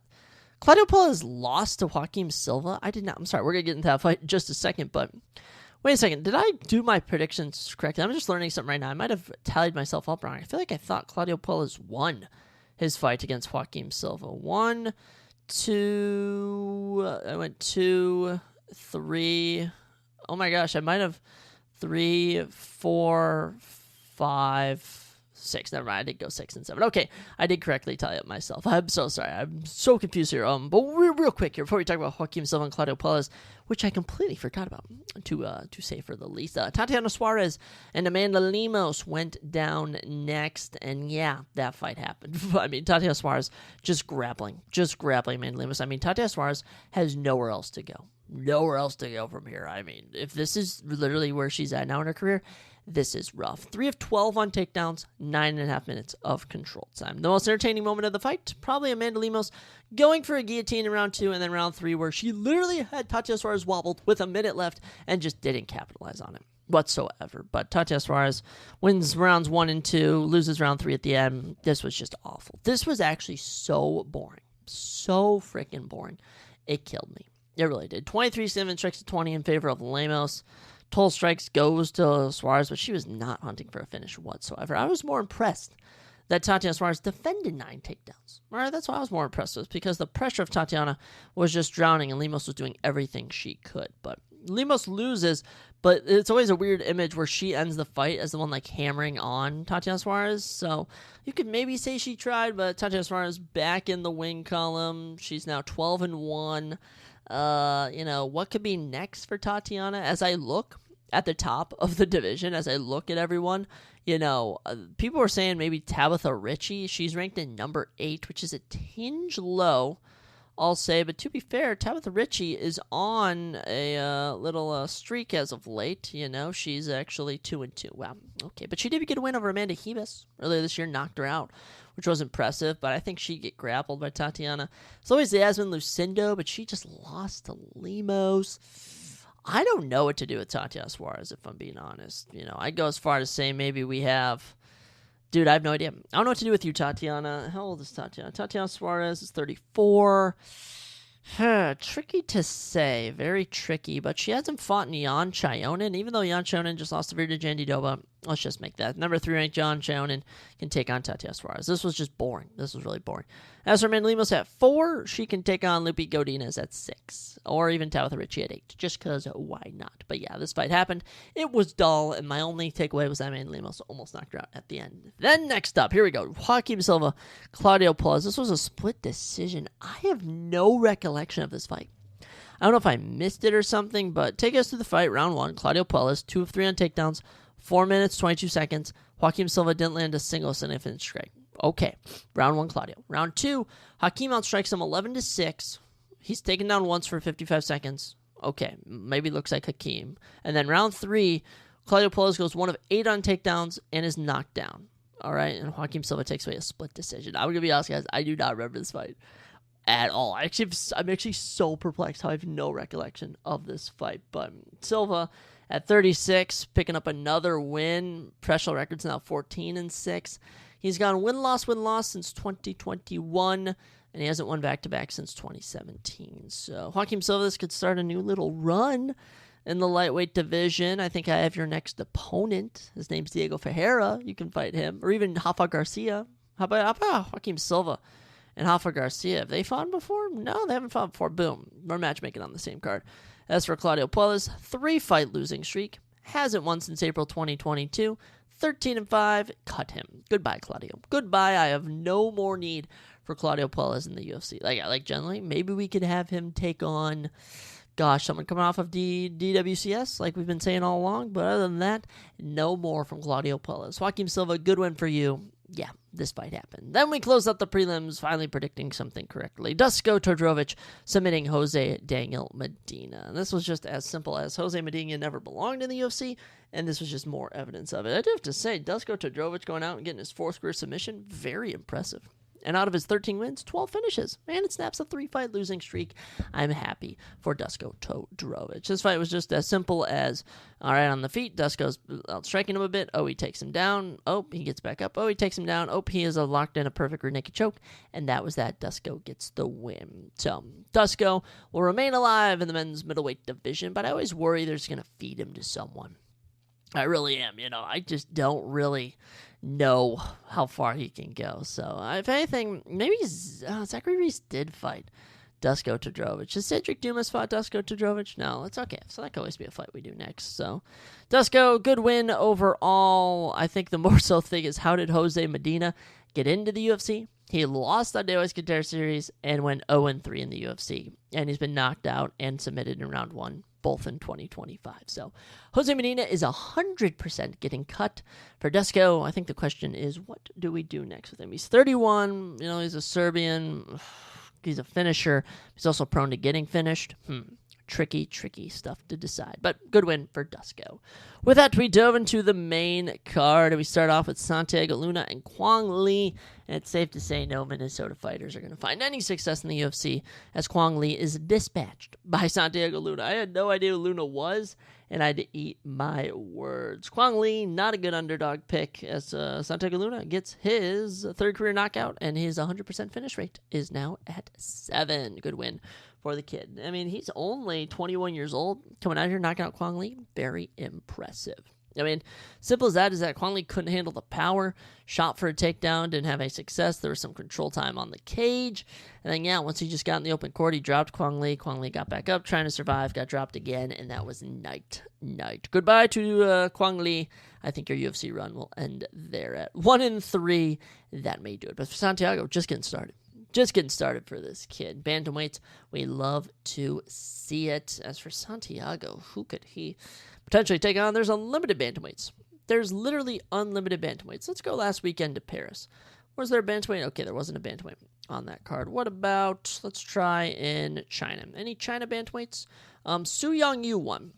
Claudio Puelles lost to Joaquim Silva? I did not. I'm sorry, we're going to get into that fight in just a second, but wait a second. Did I do my predictions correctly? I'm just learning something right now. I might have tallied myself up wrong. I feel like I thought Claudio Puelles won his fight against Joaquim Silva. 1, 2, I went 2, 3. Oh my gosh, I might have 3, 4, 5, 6. Never mind, I did go 6 and 7. Okay, I did correctly tally up myself. I'm so sorry. I'm so confused here. But real quick here, before we talk about Joaquim Silva and Claudio Puelles, which I completely forgot about, to say for the least. Tatiana Suarez and Amanda Lemos went down next, and yeah, that fight happened. I mean, Tatiana Suarez just grappling Amanda Lemos. I mean, Tatiana Suarez has nowhere else to go. nowhere else to go from here. I mean, if this is literally where she's at now in her career, this is rough. 3 of 12 on takedowns, 9.5 minutes of control time. The most entertaining moment of the fight, probably Amanda Lemos going for a guillotine in round 2 and then round 3 where she literally had Tatiana Suarez wobbled with a minute left and just didn't capitalize on it whatsoever. But Tatiana Suarez wins rounds 1 and 2, loses round 3 at the end. This was just awful. This was actually so boring. So freaking boring. It killed me. It really did. 23-7 strikes to 20 in favor of Lemos. Total strikes goes to Suarez, but she was not hunting for a finish whatsoever. I was more impressed that Tatiana Suarez defended 9 takedowns. All right, that's why I was more impressed with, because the pressure of Tatiana was just drowning, and Lemos was doing everything she could. But Lemos loses, but it's always a weird image where she ends the fight as the one like hammering on Tatiana Suarez. So you could maybe say she tried, but Tatiana Suarez back in the win column. She's now 12-1. What could be next for Tatiana? As I look at the top of the division, as I look at everyone, people were saying maybe Tabitha Ritchie. She's ranked in number 8, which is a tinge low, I'll say. But to be fair, Tabitha Ritchie is on a little streak as of late. She's actually 2-2. Wow. Okay, but she did get a win over Amanda Ribas earlier this year, knocked her out, which was impressive, but I think she'd get grappled by Tatiana. It's always Yasmin Lucindo, but she just lost to Lemos. I don't know what to do with Tatiana Suarez, if I'm being honest. I'd go as far to say maybe we have... Dude, I have no idea. I don't know what to do with you, Tatiana. How old is Tatiana? Tatiana Suarez is 34. Tricky to say. Very tricky, but she hasn't fought Yan Chayonin, even though Yan Chayonin just lost to Virta Jandiroba. Let's just make that. Number 3 ranked Yan Chayonin can take on Tatiana Suarez. This was just boring. This was really boring. As for Amanda Lemos at 4, she can take on Lupi Godinez at 6, or even Tabitha Ritchie at 8, just because why not? But yeah, this fight happened. It was dull, and my only takeaway was that Amanda Lemos almost knocked her out at the end. Then next up, here we go. Joaquim Silva, Claudio Puelles. This was a split decision. I have no recollection of this fight. I don't know if I missed it or something, but take us through the fight. Round 1, Claudio Puelles, 2 of 3 on takedowns, 4 minutes, 22 seconds. Joaquim Silva didn't land a single significant strike. Okay, round 1, Claudio. Round 2, Hakeem outstrikes him 11-6. He's taken down once for 55 seconds. Okay, maybe looks like Hakeem. And then round 3, Claudio Puelles goes 1 of 8 on takedowns and is knocked down. All right, and Joaquim Silva takes away a split decision. I'm going to be honest, guys, I do not remember this fight at all. I'm actually so perplexed how I have no recollection of this fight. But Silva at 36, picking up another win. Professional record's now 14-6. He's gone win-loss since 2021, and he hasn't won back-to-back since 2017. So Joaquim Silva, this could start a new little run in the lightweight division. I think I have your next opponent. His name's Diego Ferreira. You can fight him. Or even Rafa Garcia. How about Joaquim Silva and Rafa Garcia? Have they fought before? No, they haven't fought before. Boom. We're matchmaking on the same card. As for Claudio Puelles, 3-fight losing streak. Hasn't won since April 2022. 13-5, cut him. Goodbye, Claudio. Goodbye. I have no more need for Claudio Puelles in the UFC. Like generally, maybe we could have him take on, someone coming off of DWCS, like we've been saying all along. But other than that, no more from Claudio Puelles. Joaquim Silva, good win for you. Yeah, this fight happened. Then we closed out the prelims, finally predicting something correctly. Dusko Todorovic submitting Jose Daniel Medina. And this was just as simple as Jose Medina never belonged in the UFC, and this was just more evidence of it. I do have to say, Dusko Todorovic going out and getting his 4th career submission, very impressive. And out of his 13 wins, 12 finishes. Man, it snaps a 3-fight losing streak. I'm happy for Dusko Todorovic. This fight was just as simple as, all right, on the feet, Dusko's striking him a bit. Oh, he takes him down. Oh, he gets back up. Oh, he takes him down. Oh, he is locked in a perfect rear naked choke. And that was that. Dusko gets the win. So, Dusko will remain alive in the men's middleweight division, but I always worry they're just going to feed him to someone. I really am. I just don't really know how far he can go. So, if anything, maybe Zachary Reese did fight Dusko Todorovic. Has Cedric Dumas fought Dusko Todorovic? No, it's okay. So that could always be a fight we do next. So, Dusko, good win overall. I think the more so thing is, how did Jose Medina get into the UFC? He lost on DWCS Contender Series and went 0-3 in the UFC. And he's been knocked out and submitted in round 1, both in 2025. So Jose Medina is 100% getting cut. For Dusko, I think the question is, what do we do next with him? He's 31. He's a Serbian. He's a finisher. He's also prone to getting finished. tricky stuff to decide. But good win for Dusko. With that, we dove into the main card. We start off with Santiago Luna and Kwang Lee. And it's safe to say no Minnesota fighters are going to find any success in the UFC as Kwang Lee is dispatched by Santiago Luna. I had no idea who Luna was, and I had to eat my words. Kwang Lee, not a good underdog pick, as Santiago Luna gets his third career knockout, and his 100% finish rate is now at 7. Good win for the kid. I mean, he's only 21 years old, coming out here knocking out Kwang Lee. Very impressive. I mean, simple as that is that Kwang Lee couldn't handle the power, shot for a takedown, didn't have any success. There was some control time on the cage. And then, yeah, once he just got in the open court, he dropped Kwang Lee. Kwang Lee got back up, trying to survive, got dropped again, and that was night. Goodbye to Kwang Lee. I think your UFC run will end there at 1-3. That may do it. But for Santiago, just getting started. Just getting started for this kid. Bantamweights, we love to see it. As for Santiago, who could he potentially take on? There's unlimited bantamweights. There's literally unlimited bantamweights. Let's go last weekend to Paris. Was there a bantamweight? Okay, there wasn't a bantamweight on that card. What about, let's try in China. Any China bantamweights? Su Yongyu won.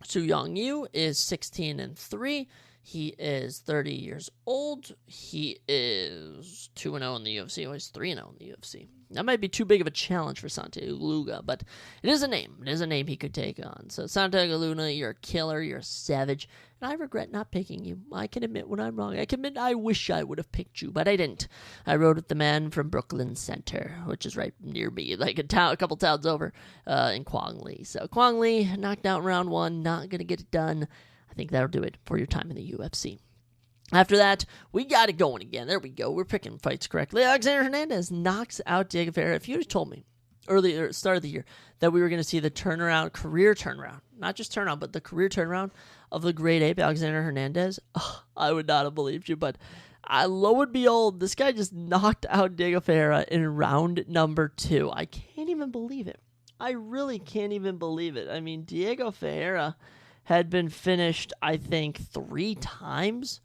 Su Yongyu is 16-3. He is 30 years old. He is 2-0 in the UFC. Oh, he's 3-0 in the UFC. That might be too big of a challenge for Santiago Luna, but it is a name. It is a name he could take on. So, Santiago Luna, you're a killer. You're a savage. And I regret not picking you. I can admit when I'm wrong. I can admit I wish I would have picked you, but I didn't. I rode with the man from Brooklyn Center, which is right near me, like a couple towns over, in Kwang Lee. So, Kwang Lee, knocked out in round 1. Not going to get it done. I think that'll do it for your time in the UFC. After that, we got it going again. There we go. We're picking fights correctly. Alexander Hernandez knocks out Diego Ferreira. If you had told me earlier, start of the year, that we were going to see the turnaround, career turnaround, not just turnaround, but the career turnaround of the great ape, Alexander Hernandez, I would not have believed you. But lo and behold, this guy just knocked out Diego Ferreira in round number 2. I can't even believe it. I really can't even believe it. I mean, Diego Ferreira had been finished, I think, 3 times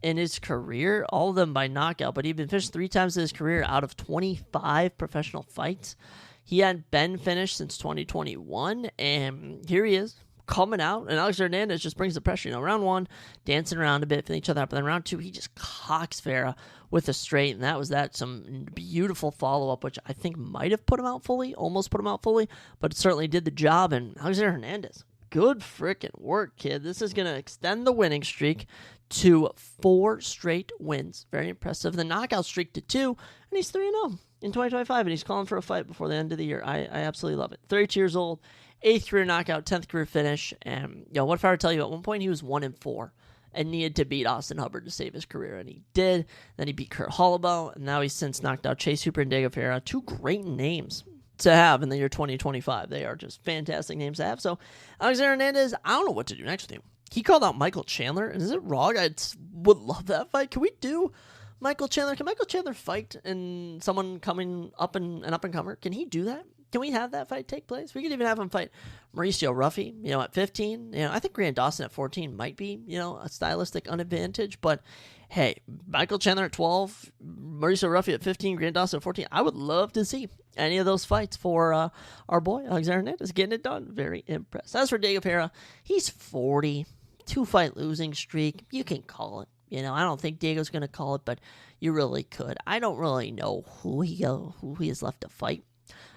in his career, all of them by knockout, but he'd been finished 3 times in his career out of 25 professional fights. He hadn't been finished since 2021, and here he is, coming out, and Alex Hernandez just brings the pressure. Round 1, dancing around a bit, filling each other up, but then round 2, he just cocks Ferreira with a straight, and that was that. Some beautiful follow-up, which I think might have put him out fully, almost put him out fully, but it certainly did the job, and Alexander Hernandez, good freaking work, kid. This is going to extend the winning streak to 4 straight wins. Very impressive. The knockout streak to 2, and he's 3-0 in 2025, and he's calling for a fight before the end of the year. I absolutely love it. 32 years old, 8th career knockout, 10th career finish. And, what if I were to tell you, at one point he was 1-4 and needed to beat Austin Hubbard to save his career, and he did. Then he beat Kurt Holloway, and now he's since knocked out Chase Hooper and Diego Ferreira. 2 great names to have in the year 2025. They are just fantastic names to have. So, Alexander Hernandez, I don't know what to do next with him. He called out Michael Chandler, and is it wrong? I would love that fight. Can we do Michael Chandler? Can Michael Chandler fight and someone coming up and an up-and-comer? Can he do that? Can we have that fight take place? We could even have him fight Mauricio Ruffy, at 15. I think Grant Dawson at 14 might be, a stylistic unadvantage, but hey, Michael Chandler at 12, Mauricio Ruffy at 15, Grant Dawson at 14. I would love to see any of those fights for our boy, Alexander Hernandez, getting it done. Very impressed. As for Diego Ferreira, he's 40, 2-fight losing streak. You can call it. I don't think Diego's going to call it, but you really could. I don't really know who he is left to fight.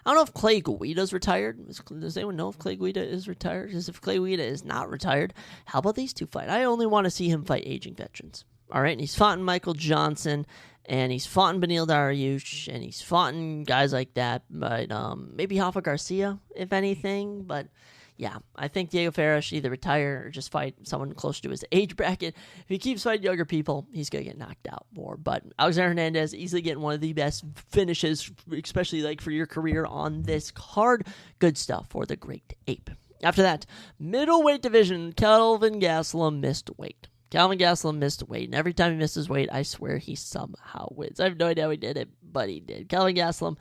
I don't know if Clay Guida's retired. Does anyone know if Clay Guida is retired? Because if Clay Guida is not retired, how about these 2 fight? I only want to see him fight aging veterans. All right, and he's fought in Michael Johnson, and he's fought in Beneil Dariush, and he's fought in guys like that, but maybe Rafa Garcia, if anything. But yeah, I think Diego Ferreira should either retire or just fight someone close to his age bracket. If he keeps fighting younger people, he's going to get knocked out more. But Alexander Hernandez easily getting one of the best finishes, especially for your career on this card. Good stuff for the great ape. After that, middleweight division, Kelvin Gastelum missed weight. Kelvin Gastelum missed weight, and every time he misses weight, I swear he somehow wins. I have no idea how he did it, but he did. Calvin Gastelum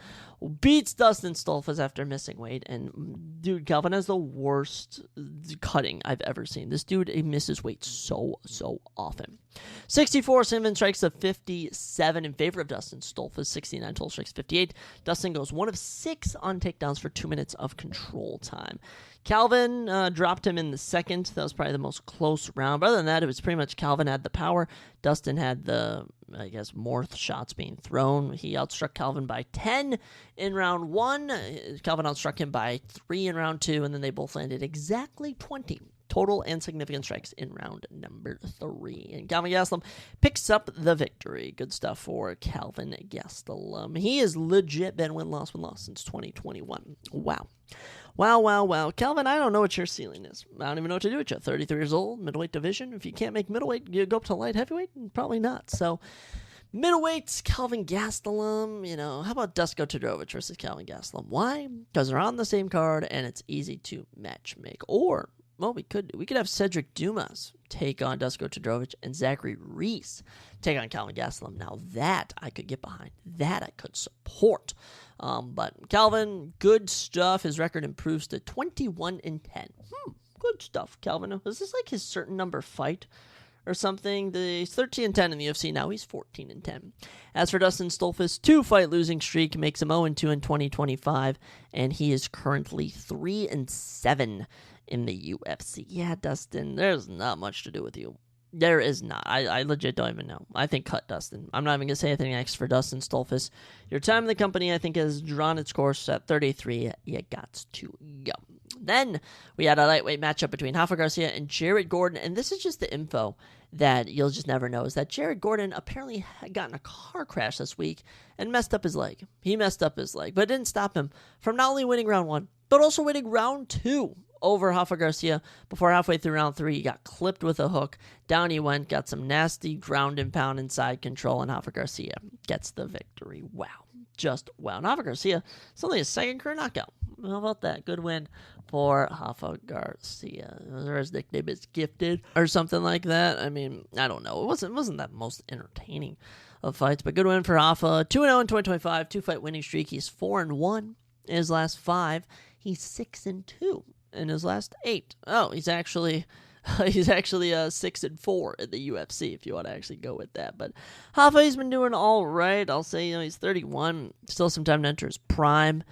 beats Dustin Stolfus after missing weight, and dude, Calvin has the worst cutting I've ever seen. This dude, he misses weight so often. 64 Cinnamon strikes to 57 in favor of Dustin Stolfus. 69 total strikes, 58. Dustin goes 1 of 6 on takedowns for 2 minutes of control time. Calvin dropped him in the second. That was probably the most close round. But other than that, it was pretty much Calvin had the power. Dustin had the, I guess, more shots being thrown. He outstruck Calvin by 10 in round 1. Calvin outstruck him by 3 in round 2, and then they both landed exactly 20 total and significant strikes in round number 3. And Calvin Gastelum picks up the victory. Good stuff for Calvin Gastelum. He has legit been win-loss since 2021. Wow. Calvin, I don't know what your ceiling is. I don't even know what to do with you. 33 years old, middleweight division. If you can't make middleweight, you go up to light heavyweight? Probably not. So, middleweight, Calvin Gastelum. How about Dusko Todorovic versus Calvin Gastelum? Why? Because they're on the same card, and it's easy to match make. Or, well, we could have Cedric Dumas take on Dusko Todorovic and Zachary Reese take on Calvin Gastelum. Now that I could get behind. That I could support. But Calvin, good stuff. His record improves to 21-10. Good stuff, Calvin. Was this like his certain number fight or something? He's 13-10 in the UFC. Now he's 14-10. As for Dustin Stolfus, 2-fight losing streak makes him 0-2 in 2025, and he is currently 3-7 in the UFC. Yeah, Dustin, there's not much to do with you. There is not. I legit don't even know. I think cut Dustin. I'm not even going to say anything next for Dustin Stolfus. Your time in the company, I think, has drawn its course at 33. You got to go. Then we had a lightweight matchup between Rafa Garcia and Jared Gordon, and this is just the info that you'll just never know, is that Jared Gordon apparently had gotten a car crash this week and messed up his leg. He messed up his leg, but it didn't stop him from not only winning round 1, but also winning round 2 over Rafa Garcia. Before halfway through round 3, he got clipped with a hook. Down he went, got some nasty ground and pound inside control, and Rafa Garcia gets the victory. Wow. Just wow. And Rafa Garcia, it's only his second career knockout. How about that? Good win for Rafa Garcia. His nickname is Gifted or something like that. I mean, I don't know. It wasn't that most entertaining of fights, but good win for Rafa. 2-0 in 2025, 2-fight winning streak. He's 4-1 in his last 5. He's 6-2 in his last 8. Oh, he's actually 6-4 in the UFC, if you want to actually go with that. But Rafa, he's been doing all right. I'll say, he's 31, still some time to enter his prime.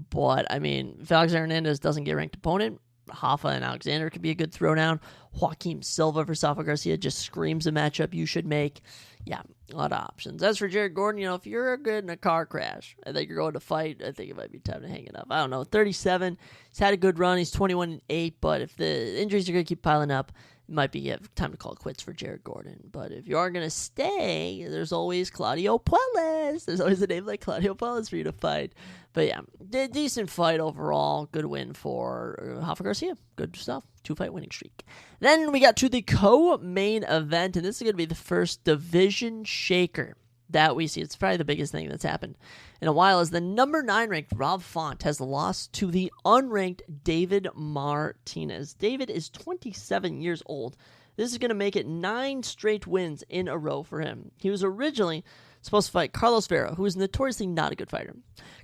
But I mean, if Alexander Hernandez doesn't get a ranked opponent, Rafa and Alexander could be a good throwdown. Joaquim Silva versus Rafa Garcia just screams a matchup you should make. Yeah, a lot of options. As for Jared Gordon, if you're good in a car crash, I think you're going to fight, I think it might be time to hang it up. I don't know, 37, he's had a good run, he's 21-8, but if the injuries are going to keep piling up, it might be time to call it quits for Jared Gordon. But if you are going to stay, there's always Claudio Puelles. There's always a name like Claudio Puelles for you to fight. But yeah, decent fight overall. Good win for Rafa Garcia. Good stuff. 2-fight winning streak. Then we got to the co-main event, and this is going to be the first division shaker that we see. It's probably the biggest thing that's happened in a while, as the number 9 ranked Rob Font has lost to the unranked David Martinez. David is 27 years old. This is going to make it 9 straight wins in a row for him. He was originally supposed to fight Carlos Vera, who is notoriously not a good fighter.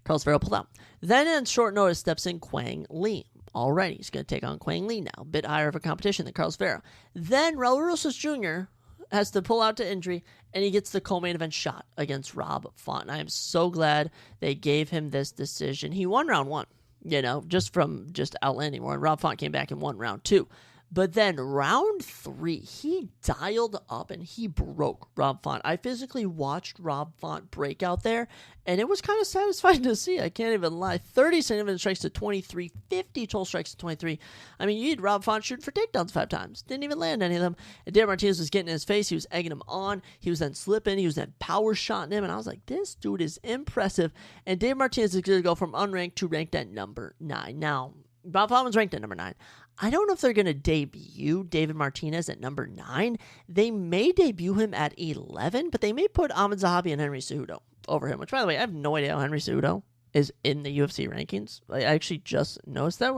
Carlos Vera pulled out. Then on short notice steps in Quang Lee. Alrighty, he's going to take on Quang Lee now. A bit higher of a competition than Carlos Vera. Then Raul Rosas Jr. has to pull out to injury, and he gets the co-main event shot against Rob Font. And I am so glad they gave him this decision. He won round 1, just from outlanding more. And Rob Font came back and won round 2. But then round 3, he dialed up and he broke Rob Font. I physically watched Rob Font break out there, and it was kind of satisfying to see. I can't even lie. 30 significant strikes to 23, 50 total strikes to 23. I mean, you had Rob Font shooting for takedowns 5 times. Didn't even land any of them. And David Martinez was getting in his face. He was egging him on. He was then slipping. He was then power shotting him. And I was like, this dude is impressive. And David Martinez is going to go from unranked to ranked at number 9. Now, Rob Font was ranked at number 9. I don't know if they're going to debut David Martinez at number 9. They may debut him at 11, but they may put Ahmed Zahabi and Henry Cejudo over him, which, by the way, I have no idea how Henry Cejudo is in the UFC rankings. I actually just noticed that.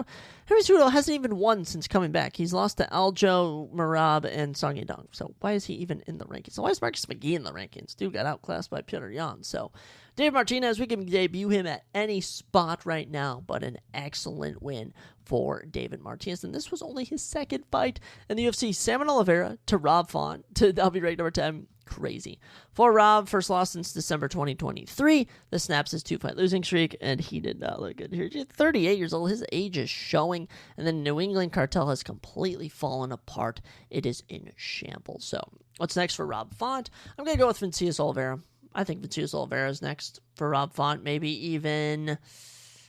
Henry Cejudo hasn't even won since coming back. He's lost to Aljo, Marab, and Song Yadong. So why is he even in the rankings? So why is Marcus McGee in the rankings? Dude got outclassed by Petr Yan. So Dave Martinez, we can debut him at any spot right now, but an excellent win for David Martinez. And this was only his second fight in the UFC. Salmon Oliveira to Rob Font to I'll be ranked number 10. Crazy. For Rob, first loss since December 2023. The snaps his 2-fight losing streak, and he did not look good here. 38 years old. His age is showing, and the New England cartel has completely fallen apart. It is in shambles. So, what's next for Rob Font? I'm going to go with Vincius Oliveira. I think Vincius Oliveira is next for Rob Font. Maybe even...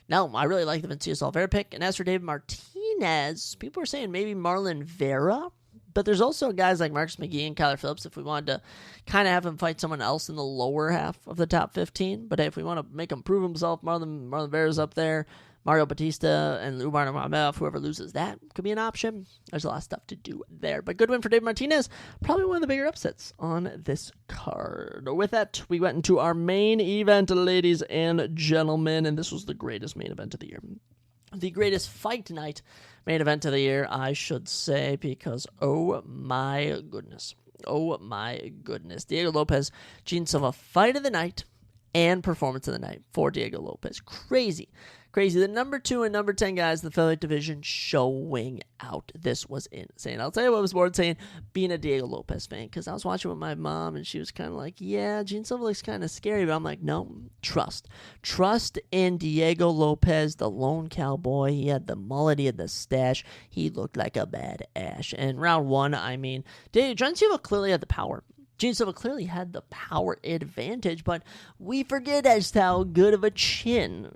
No, I really like the Vincius Oliveira pick. And as for David Martinez, people are saying maybe Marlon Vera. But there's also guys like Marcus McGee and Kyler Phillips if we wanted to kind of have him fight someone else in the lower half of the top 15. But if we want to make him prove himself, Marlon Vera's up there, Mario Batista, and Umar Nurmagomedov, whoever loses that could be an option. There's a lot of stuff to do there. But good win for Dave Martinez. Probably one of the bigger upsets on this card. With that, we went into our main event, ladies and gentlemen. And this was the greatest main event of the year. The greatest fight night main event of the year, I should say, because oh my goodness. Diego Lopez, Gene Silva, fight of the night and performance of the night for Diego Lopez. Crazy. The number 2 and number 10 guys in the featherweight division showing out. This was insane. I'll tell you what was more insane, being a Diego Lopez fan, because I was watching with my mom, and she was kind of like, yeah, Gene Silva looks kind of scary, but I'm like, no, trust in Diego Lopez, the lone cowboy. He had the mullet, he had the stash, he looked like a bad ash. And round 1, I mean, Gene Silva clearly had the power. Gene Silva clearly had the power advantage, but we forget just how good of a chin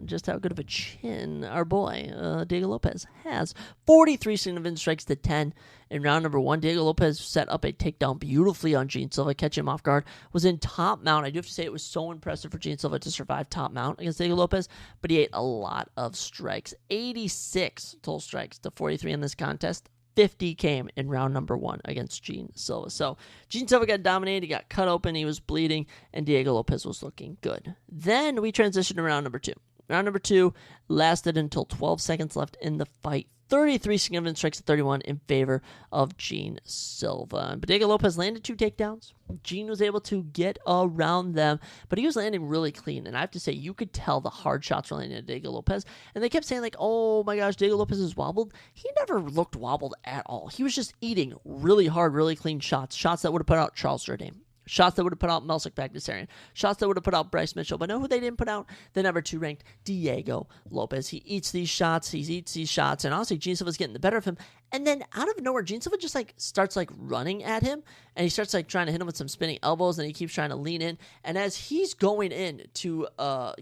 our boy, Diego Lopez has. 43 significant strikes to 10 in round number 1. Diego Lopez set up a takedown beautifully on Gene Silva, catch him off guard, was in top mount. I do have to say it was so impressive for Gene Silva to survive top mount against Diego Lopez, but he ate a lot of strikes. 86 total strikes to 43 in this contest. 50 came in round number 1 against Gene Silva. So Gene Silva got dominated, he got cut open, he was bleeding, and Diego Lopez was looking good. Then we transitioned to round number 2. Round number 2 lasted until 12 seconds left in the fight. 33 significant strikes to 31 in favor of Gene Silva. But Diego Lopez landed 2 takedowns. Gene was able to get around them, but he was landing really clean. And I have to say, you could tell the hard shots were landing at Diego Lopez. And they kept saying, like, oh my gosh, Diego Lopez is wobbled. He never looked wobbled at all. He was just eating really hard, really clean shots that would have put out Charles Jourdain. Shots that would have put out Melsik Bagdasarian. Shots that would have put out Bryce Mitchell. But know who they didn't put out? The number 2 ranked Diego Lopez. He eats these shots. And honestly, Gene Silva's getting the better of him. And then out of nowhere, Gene Silva just starts running at him. And he starts trying to hit him with some spinning elbows. And he keeps trying to lean in. And as he's going in to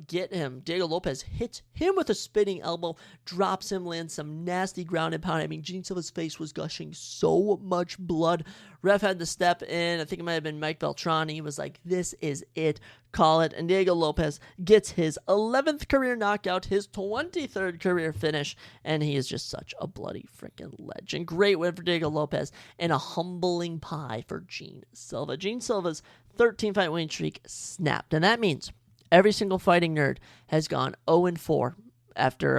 get him, Diego Lopez hits him with a spinning elbow, drops him, lands some nasty ground and pound. I mean, Gene Silva's face was gushing so much blood. Ref had to step in. I think it might have been Mike Beltrán. He was like, this is it. Call it. And Diego Lopez gets his 11th career knockout, his 23rd career finish, and he is just such a bloody freaking legend. Great win for Diego Lopez, and a humbling pie for Gene Silva. Gene Silva's 13-fight winning streak snapped, and that means every single fighting nerd has gone 0-4 after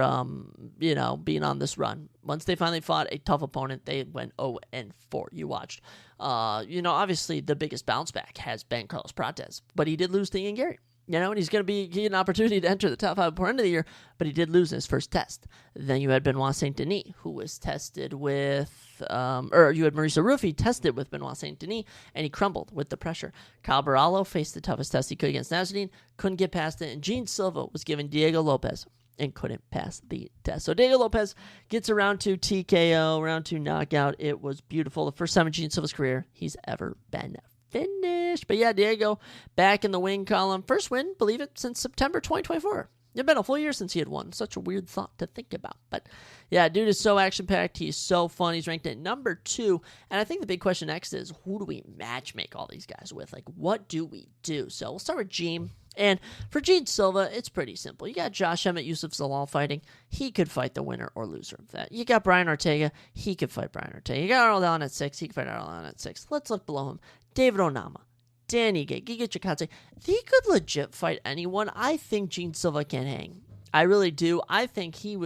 being on this run. Once they finally fought a tough opponent, they went 0-4. You watched. Obviously the biggest bounce back has been Carlos Prates, but he did lose to Ian Gary. And he's going to get an opportunity to enter the top 5 before end of the year, but he did lose in his first test. Then you had Benoit Saint-Denis, who was tested with, you had Mauricio Rufy tested with Benoit Saint-Denis, and he crumbled with the pressure. Kyle Barallo faced the toughest test he could against Nasruddin, couldn't get past it, and Gene Silva was given Diego Lopez and couldn't pass the test. So Diego Lopez gets a round 2 TKO, round 2 knockout. It was beautiful. The first time in Gene Silva's career he's ever been finished. But yeah, Diego back in the win column. First win, believe it, since September 2024. It's been a full year since he had won. Such a weird thought to think about. But yeah, dude is so action-packed. He's so fun. He's ranked at number 2. And I think the big question next is, who do we match-make all these guys with? What do we do? So we'll start with Gene. And for Gene Silva, it's pretty simple. You got Josh Emmett, Yusuf Zalal fighting. He could fight the winner or loser of that. You got Brian Ortega. He could fight Brian Ortega. You got Arnold Allen at 6. He could fight Arnold Allen at 6. Let's look below him. David Onama, Danny Gay, Giga Chikadze. He could legit fight anyone. I think Gene Silva can hang. I really do. I think you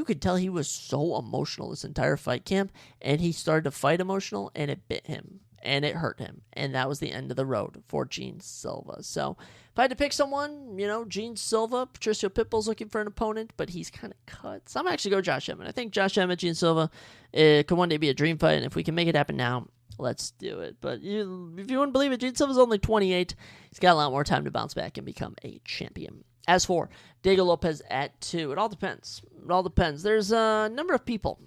could tell he was so emotional this entire fight camp, and he started to fight emotional, and it bit him, and it hurt him, and that was the end of the road for Gene Silva. So if I had to pick someone, Gene Silva, Patricio Pitbull's looking for an opponent, but he's kind of cut. So I'm actually go Josh Emmett. I think Josh Emmett, Gene Silva, it could one day be a dream fight, and if we can make it happen now, let's do it. But if you wouldn't believe it, Gene Silva's only 28. He's got a lot more time to bounce back and become a champion. As for Diego Lopez at 2, it all depends. There's a number of people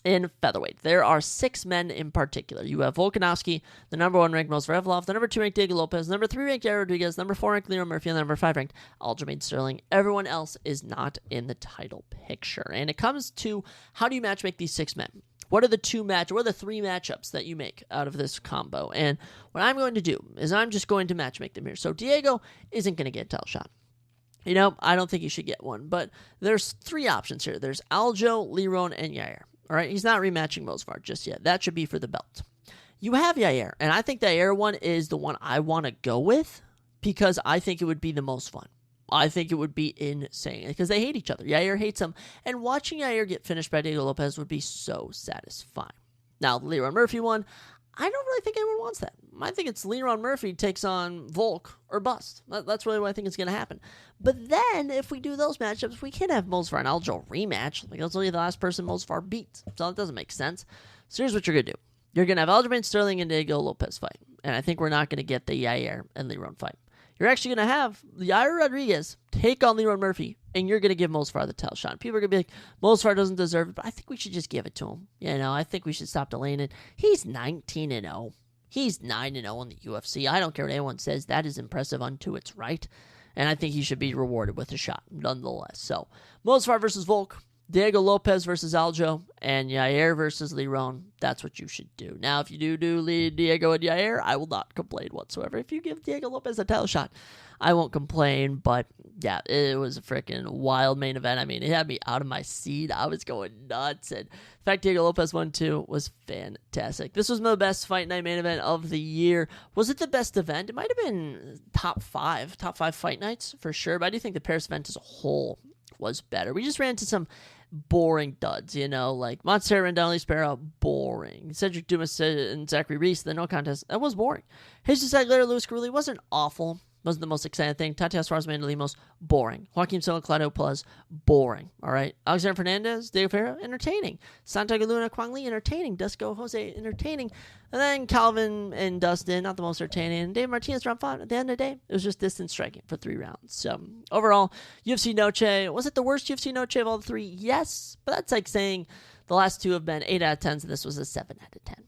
in featherweight. There are 6 men in particular. You have Volkanovski, the number 1 ranked Mos Revlov, the number 2 ranked Diego Lopez, number 3 ranked Yair Rodriguez, number 4 ranked Leon Murphy, and the number 5 ranked Aljamain Sterling. Everyone else is not in the title picture. And it comes to, how do you matchmake these 6 men? What are the 3 matchups that you make out of this combo? And what I'm going to do is I'm just going to matchmake them here. So Diego isn't going to get a title shot. I don't think he should get one, but there's 3 options here. There's Aljo, Liron, and Yair. All right, he's not rematching Mosvar just yet. That should be for the belt. You have Yair, and I think the Yair one is the one I want to go with because I think it would be the most fun. I think it would be insane because they hate each other. Yair hates him, and watching Yair get finished by Diego Lopez would be so satisfying. Now, the Leron Murphy one, I don't really think anyone wants that. I think it's Leron Murphy takes on Volk or bust. That's really what I think is going to happen. But then, if we do those matchups, we can have Mosvar and Aljo rematch. That's only the last person Mosvar beats. So it doesn't make sense. So here's what you're going to do. You're going to have Aljamain Sterling and Diego Lopez fight. And I think we're not going to get the Yair and Leron fight. You're actually going to have Yair Rodriguez take on Leron Murphy, and you're going to give Mosvar the title shot. People are going to be like, Mosvar doesn't deserve it, but I think we should just give it to him. I think we should stop delaying it. He's 19-0. He's 9-0 in the UFC. I don't care what anyone says. That is impressive unto its right, and I think he should be rewarded with a shot, nonetheless. So, Mosvar versus Volk, Diego Lopez versus Aljo, and Yair versus Leron. That's what you should do. Now, if you do Diego and Yair, I will not complain whatsoever. If you give Diego Lopez a title shot, I won't complain. But, yeah, it was a freaking wild main event. I mean, it had me out of my seat. I was going nuts. And the fact Diego Lopez won, too, was fantastic. This was my best fight night main event of the year. Was it the best event? It might have been top 5 fight nights for sure. But I do think the Paris event as a whole was better. We just ran into some boring duds, like Montserrat Randall Sparrow, boring. Cedric Dumas and Zachary Reese, the no contest, that was boring. Jesus Aguilera, Luis Carulli wasn't awful. Wasn't the most exciting thing. Tatiana Suarez, Amanda Lemos, boring. Joaquim Silva, Claudio Pelez, boring. All right. Alexander Fernandez, Diego Ferreira, entertaining. Santiago Luna, Quang Lee, entertaining. Dusko Jose, entertaining. And then Calvin and Dustin, not the most entertaining. And Dave Martinez, round 5. At the end of the day, it was just distance striking for 3 rounds. So, overall, UFC Noche, was it the worst UFC Noche of all the 3? Yes. But that's like saying the last 2 have been 8 out of 10s, and this was a 7 out of 10.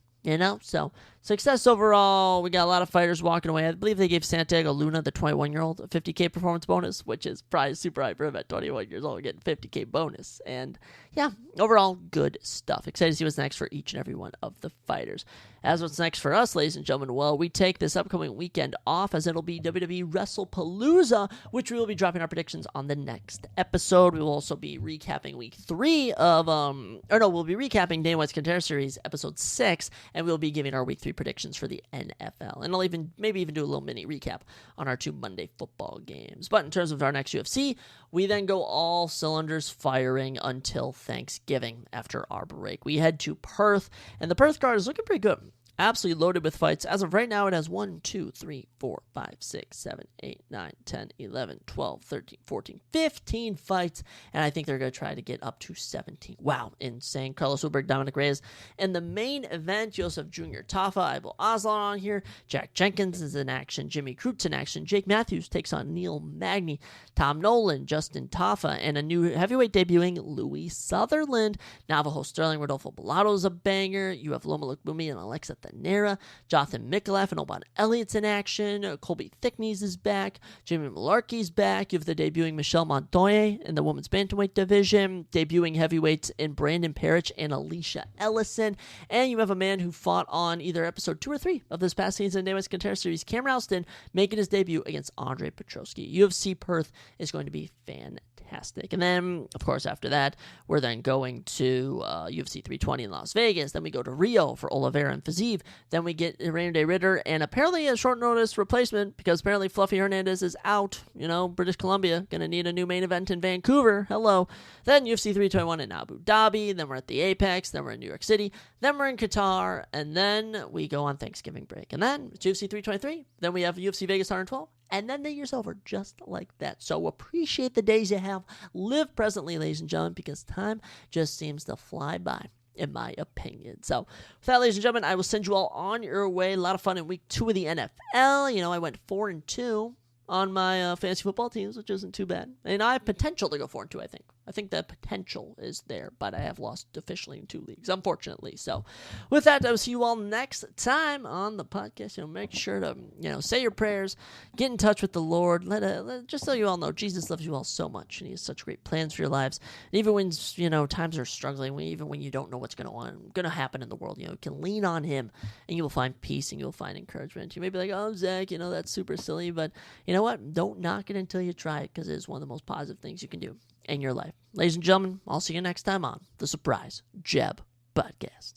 So success overall. We got a lot of fighters walking away. I believe they gave Santiago Luna, the 21-year-old, a $50K performance bonus, which is probably super high for him at 21 years old, getting $50K bonus. And yeah, overall, good stuff. Excited to see what's next for each and every one of the fighters. As what's next for us, ladies and gentlemen, well, we take this upcoming weekend off as it'll be WWE WrestlePalooza, which we will be dropping our predictions on the next episode. We will also be recapping week 3 of, we'll be recapping Dana White's Contender Series, episode 6, and we'll be giving our week 3 predictions for the NFL. And I'll maybe even do a little mini recap on our 2 Monday football games. But in terms of our next UFC, we then go all cylinders firing until Thanksgiving after our break. We head to Perth, and the Perth card is looking pretty good. Absolutely loaded with fights. As of right now, it has 1, 2, 3, 4, 5, 6, 7, 8, 9, 10, 11, 12, 13, 14, 15 fights. And I think they're going to try to get up to 17. Wow, insane. Carlos Ulberg, Dominic Reyes. And the main event, Joseph Jr. Tafa, Ivo Aslan on here. Jack Jenkins is in action. Jimmy Crute in action. Jake Matthews takes on Neil Magny. Tom Nolan, Justin Tafa, and a new heavyweight debuting Louis Sutherland. Navajo Sterling, Rodolfo Bellado's a banger. You have Loma Lukbumi and Alexa Thanera. Jonathan Mikalev and Oban Elliott's in action. Colby Thicknees is back. Jamie Malarkey's back. You have the debuting Michelle Montoya in the women's bantamweight division. Debuting heavyweights in Brandon Parrish and Alicia Ellison. And you have a man who fought on either episode 2 or 3 of this past season Dana White's Contender Series, Cam Ralston, making his debut against Andre Petrosky. UFC Perth is going to be fantastic. fantastic. And then, of course, after that, we're then going to UFC 320 in Las Vegas. Then we go to Rio for Oliveira and Fiziev. Then we get Rainier Day Ritter and apparently a short notice replacement because apparently Fluffy Hernandez is out. British Columbia, going to need a new main event in Vancouver. Hello. Then UFC 321 in Abu Dhabi. Then we're at the Apex. Then we're in New York City. Then we're in Qatar. And then we go on Thanksgiving break. And then it's UFC 323. Then we have UFC Vegas 112. And then the year's over just like that. So appreciate the days you have. Live presently, ladies and gentlemen, because time just seems to fly by, in my opinion. So with that, ladies and gentlemen, I will send you all on your way. A lot of fun in week 2 of the NFL. I went 4-2 on my fantasy football teams, which isn't too bad. And I have potential to go 4-2, I think. I think the potential is there, but I have lost officially in 2 leagues, unfortunately. So with that, I will see you all next time on the podcast. Make sure to, say your prayers, get in touch with the Lord. Just so you all know, Jesus loves you all so much, and he has such great plans for your lives. And even when, times are struggling, even when you don't know what's going to happen in the world, you can lean on him, and you will find peace, and you will find encouragement. You may be like, oh, Zach, that's super silly, but you know what? Don't knock it until you try it, because it is one of the most positive things you can do in your life. Ladies and gentlemen, I'll see you next time on the Surprise Jab Podcast.